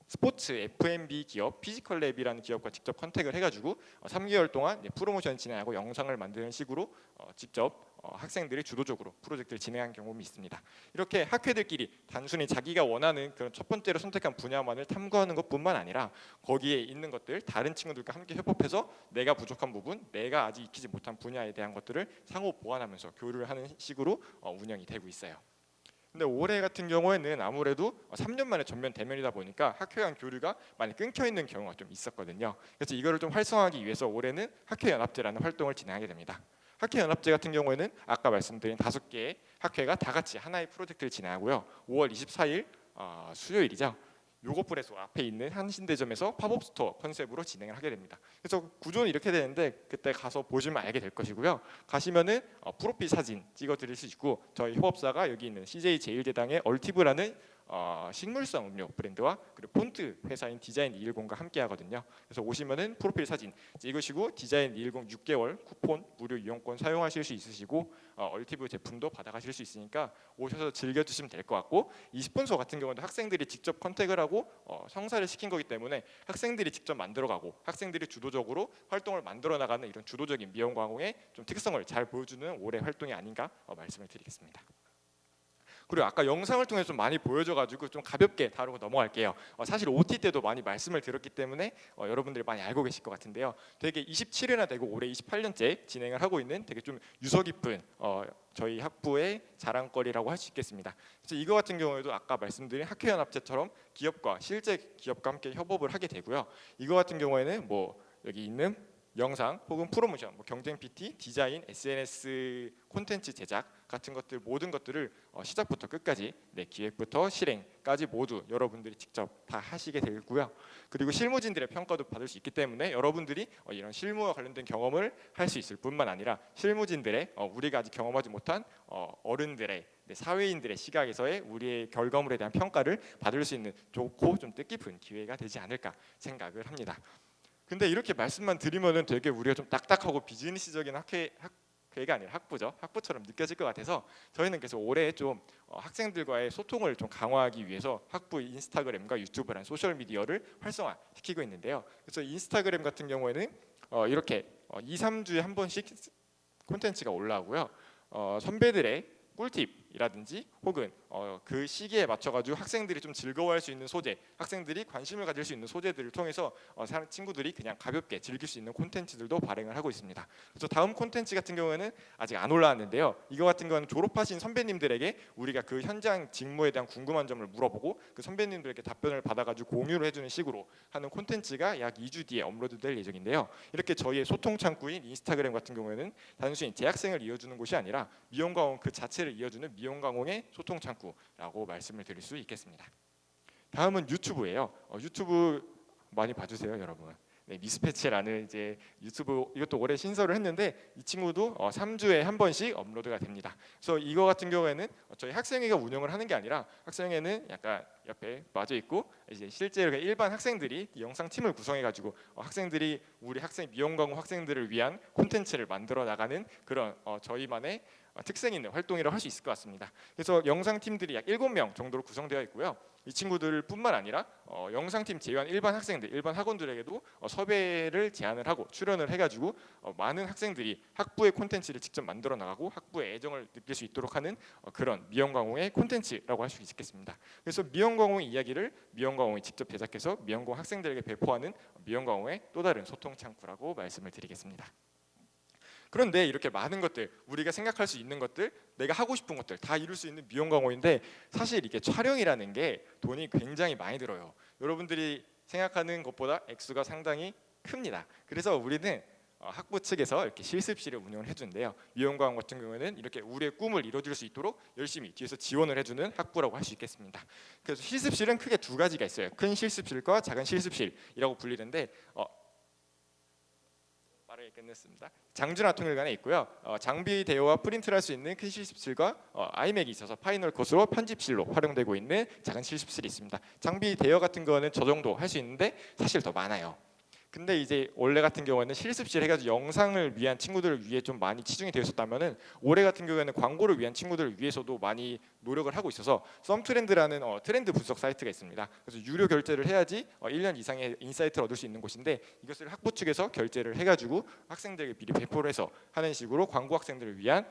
스포츠 F&B 기업 피지컬랩이라는 기업과 직접 컨택을 해가지고 3개월 동안 프로모션 진행하고 영상을 만드는 식으로 직접 학생들이 주도적으로 프로젝트를 진행한 경험이 있습니다. 이렇게 학회들끼리 단순히 자기가 원하는 그런 첫 번째로 선택한 분야만을 탐구하는 것뿐만 아니라 거기에 있는 것들 다른 친구들과 함께 협업해서 내가 부족한 부분, 내가 아직 익히지 못한 분야에 대한 것들을 상호 보완하면서 교류를 하는 식으로 운영이 되고 있어요. 근데 올해 같은 경우에는 아무래도 3년 만에 전면 대면이다 보니까 학회 간 교류가 많이 끊겨 있는 경우가 좀 있었거든요. 그래서 이거를 좀 활성화하기 위해서 올해는 학회 연합제라는 활동을 진행하게 됩니다. 학회 연합제 같은 경우에는 아까 말씀드린 5개의 학회가 다 같이 하나의 프로젝트를 진행하고요. 5월 24일 수요일이죠. 요거프레소 앞에 있는 한신대점에서 팝업 스토어 컨셉으로 진행을 하게 됩니다. 그래서 구조는 이렇게 되는데 그때 가서 보시면 알게 될 것이고요. 가시면은 프로필 사진 찍어드릴 수 있고 저희 협업사가 여기 있는 CJ 제일제당의 얼티브라는 식물성 음료 브랜드와 그리고 폰트 회사인 디자인 210과 함께 하거든요. 그래서 오시면은 프로필 사진 찍으시고 디자인 210 6개월 쿠폰 무료 이용권 사용하실 수 있으시고 얼티브 제품도 받아가실 수 있으니까 오셔서 즐겨주시면 될 것 같고 이 스폰서 같은 경우는 학생들이 직접 컨택을 하고 성사를 시킨 거기 때문에 학생들이 직접 만들어가고 학생들이 주도적으로 활동을 만들어 나가는 이런 주도적인 미용광공의 좀 특성을 잘 보여주는 올해 활동이 아닌가 말씀을 드리겠습니다. 그리고 아까 영상을 통해서 좀 많이 보여줘가지고 좀 가볍게 다루고 넘어갈게요. 사실 OT 때도 많이 말씀을 드렸기 때문에 여러분들이 많이 알고 계실 것 같은데요. 되게 27회나 되고 올해 28년째 진행을 하고 있는 되게 좀 유서 깊은 저희 학부의 자랑거리라고 할 수 있겠습니다. 그래서 이거 같은 경우에도 아까 말씀드린 학회연합제처럼 기업과 실제 기업과 함께 협업을 하게 되고요. 이거 같은 경우에는 뭐 여기 있는 영상 혹은 프로모션, 경쟁 PT, 디자인, SNS 콘텐츠 제작 같은 것들 모든 것들을 시작부터 끝까지 기획부터 실행까지 모두 여러분들이 직접 다 하시게 되고요. 그리고 실무진들의 평가도 받을 수 있기 때문에 여러분들이 이런 실무와 관련된 경험을 할 수 있을 뿐만 아니라 실무진들의 우리가 아직 경험하지 못한 어른들의 사회인들의 시각에서의 우리의 결과물에 대한 평가를 받을 수 있는 좋고 좀 뜻깊은 기회가 되지 않을까 생각을 합니다. 근데 이렇게 말씀만 드리면은 되게 우리가 좀 딱딱하고 비즈니스적인 학회가 아니라 학부죠. 학부처럼 느껴질 것 같아서 저희는 그래서 올해 좀 학생들과의 소통을 좀 강화하기 위해서 학부 인스타그램과 유튜브라는 소셜 미디어를 활성화시키고 있는데요. 그래서 인스타그램 같은 경우에는 이렇게 2, 3주에 한 번씩 콘텐츠가 올라오고요. 선배들의 꿀팁이라든지 혹은 그 시기에 맞춰가지고 학생들이 좀 즐거워할 수 있는 소재, 학생들이 관심을 가질 수 있는 소재들을 통해서 친구들이 그냥 가볍게 즐길 수 있는 콘텐츠들도 발행을 하고 있습니다. 그래서 다음 콘텐츠 같은 경우에는 아직 안 올라왔는데요. 이거 같은 경우는 졸업하신 선배님들에게 우리가 그 현장 직무에 대한 궁금한 점을 물어보고 그 선배님들에게 답변을 받아가지고 공유를 해주는 식으로 하는 콘텐츠가 약 2주 뒤에 업로드될 예정인데요. 이렇게 저희의 소통 창구인 인스타그램 같은 경우에는 단순히 재학생을 이어주는 곳이 아니라 미용광공 그 자체를 이어주는 미용광공의 소통 창구라고 말씀을 드릴 수 있겠습니다. 다음은 유튜브예요. 유튜브 많이 봐주세요, 여러분. 미스패치라는 이제 유튜브 이것도 올해 신설을 했는데 이 친구도 3주에 한 번씩 업로드가 됩니다. 그래서 이거 같은 경우에는 저희 학생회가 운영을 하는 게 아니라 학생회는 약간 옆에 빠져 있고 이제 실제로 일반 학생들이 영상 팀을 구성해 가지고 학생들이 우리 학생 미용광공 학생들을 위한 콘텐츠를 만들어 나가는 그런 저희만의 특색 있는 활동이라고 할 수 있을 것 같습니다. 그래서 영상 팀들이 약 7명 정도로 구성되어 있고요. 이 친구들뿐만 아니라 영상팀 제외한 일반 학생들, 일반 학원들에게도 섭외를 제안을 하고 출연을 해가지고 많은 학생들이 학부의 콘텐츠를 직접 만들어 나가고 학부의 애정을 느낄 수 있도록 하는 그런 미용광공의 콘텐츠라고 할 수 있겠습니다. 그래서 미용광공의 이야기를 미용광공이 직접 제작해서 미용광공 학생들에게 배포하는 미용광공의 또 다른 소통 창구라고 말씀을 드리겠습니다. 그런데 이렇게 많은 것들, 우리가 생각할 수 있는 것들, 내가 하고 싶은 것들 다 이룰 수 있는 미용광공인데 사실 이게 촬영이라는 게 돈이 굉장히 많이 들어요. 여러분들이 생각하는 것보다 액수가 상당히 큽니다. 그래서 우리는 학부 측에서 이렇게 실습실을 운영을 해주는데요. 미용광공 같은 경우에는 이렇게 우리의 꿈을 이뤄줄 수 있도록 열심히 뒤에서 지원을 해주는 학부라고 할 수 있겠습니다. 그래서 실습실은 크게 두 가지가 있어요. 큰 실습실과 작은 실습실이라고 불리는데 빠르게 끝냈습니다. 장준하 통일관에 있고요. 장비 대여와 프린트를 할 수 있는 큰 실습실과 아이맥이 있어서 파이널 컷으로 편집실로 활용되고 있는 작은 실습실이 있습니다. 장비 대여 같은 거는 저 정도 할 수 있는데 사실 더 많아요. 근데 이제 원래 같은 경우에는 실습실 해가지고 영상을 위한 친구들을 위해 좀 많이 치중이 되어 있었다면은 올해 같은 경우에는 광고를 위한 친구들을 위해서도 많이 노력을 하고 있어서 썸트렌드라는 트렌드 분석 사이트가 있습니다. 그래서 유료 결제를 해야지 1년 이상의 인사이트를 얻을 수 있는 곳인데 이것을 학부 측에서 결제를 해가지고 학생들에게 미리 배포를 해서 하는 식으로 광고 학생들을 위한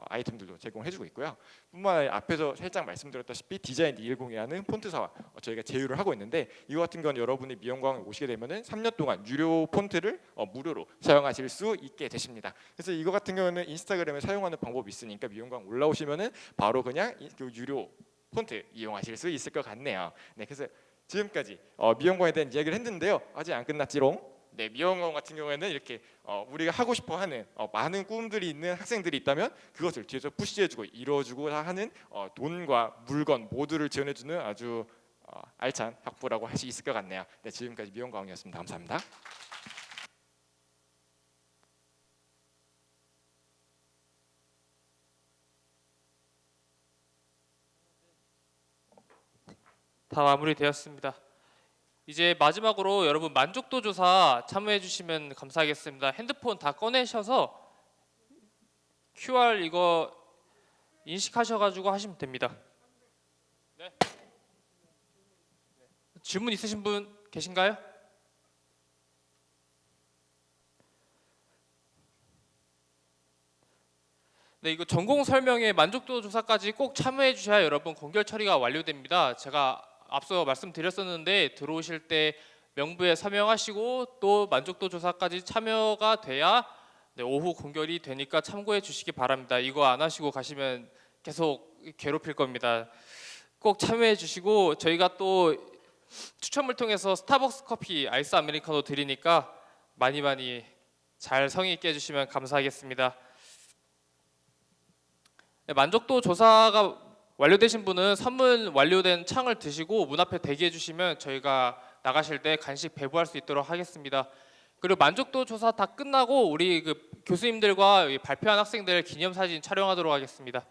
아이템들도 제공해주고 있고요. 뿐만 아니라 앞에서 살짝 말씀드렸다시피 디자인 210이라는 폰트사와 저희가 제휴를 하고 있는데 이거 같은 건 여러분이 미용광에 오시게 되면은 3년 동안 유료 폰트를 무료로 사용하실 수 있게 되십니다. 그래서 이거 같은 경우는 인스타그램에 사용하는 방법이 있으니까 미용광 올라오시면은 바로 그냥 그 유료 폰트 이용하실 수 있을 것 같네요. 네, 그래서 지금까지 미용광에 대한 이야기를 했는데요. 아직 안 끝났지롱. 네, 미용광 같은 경우에는 이렇게 우리가 하고 싶어하는 많은 꿈들이 있는 학생들이 있다면 그것을 뒤에서 푸시해주고 이루어주고 하는 돈과 물건 모두를 지원해주는 아주 알찬 학부라고 할 수 있을 것 같네요. 네, 지금까지 미용광이었습니다. 감사합니다. 다 마무리되었습니다. 이제 마지막으로 여러분 만족도 조사 참여해 주시면 감사하겠습니다. 핸드폰 다 꺼내셔서 QR 이거 인식하셔가지고 하시면 됩니다. 네. 질문 있으신 분 계신가요? 네, 이거 전공 설명회 만족도 조사까지 꼭 참여해 주셔야 여러분 공결 처리가 완료됩니다. 제가 앞서 말씀드렸었는데 들어오실 때 명부에 서명하시고 또 만족도 조사까지 참여가 돼야 오후 공결이 되니까 참고해 주시기 바랍니다. 이거 안 하시고 가시면 계속 괴롭힐 겁니다. 꼭 참여해 주시고 저희가 또 추첨을 통해서 스타벅스 커피 아이스 아메리카노 드리니까 많이 잘 성의 있게 해주시면 감사하겠습니다. 네, 만족도 조사가 완료되신 분은 선물 완료된 창을 드시고 문 앞에 대기해 주시면 저희가 나가실 때 간식 배부할 수 있도록 하겠습니다. 그리고 만족도 조사 다 끝나고 우리 교수님들과 발표한 학생들 기념사진 촬영하도록 하겠습니다.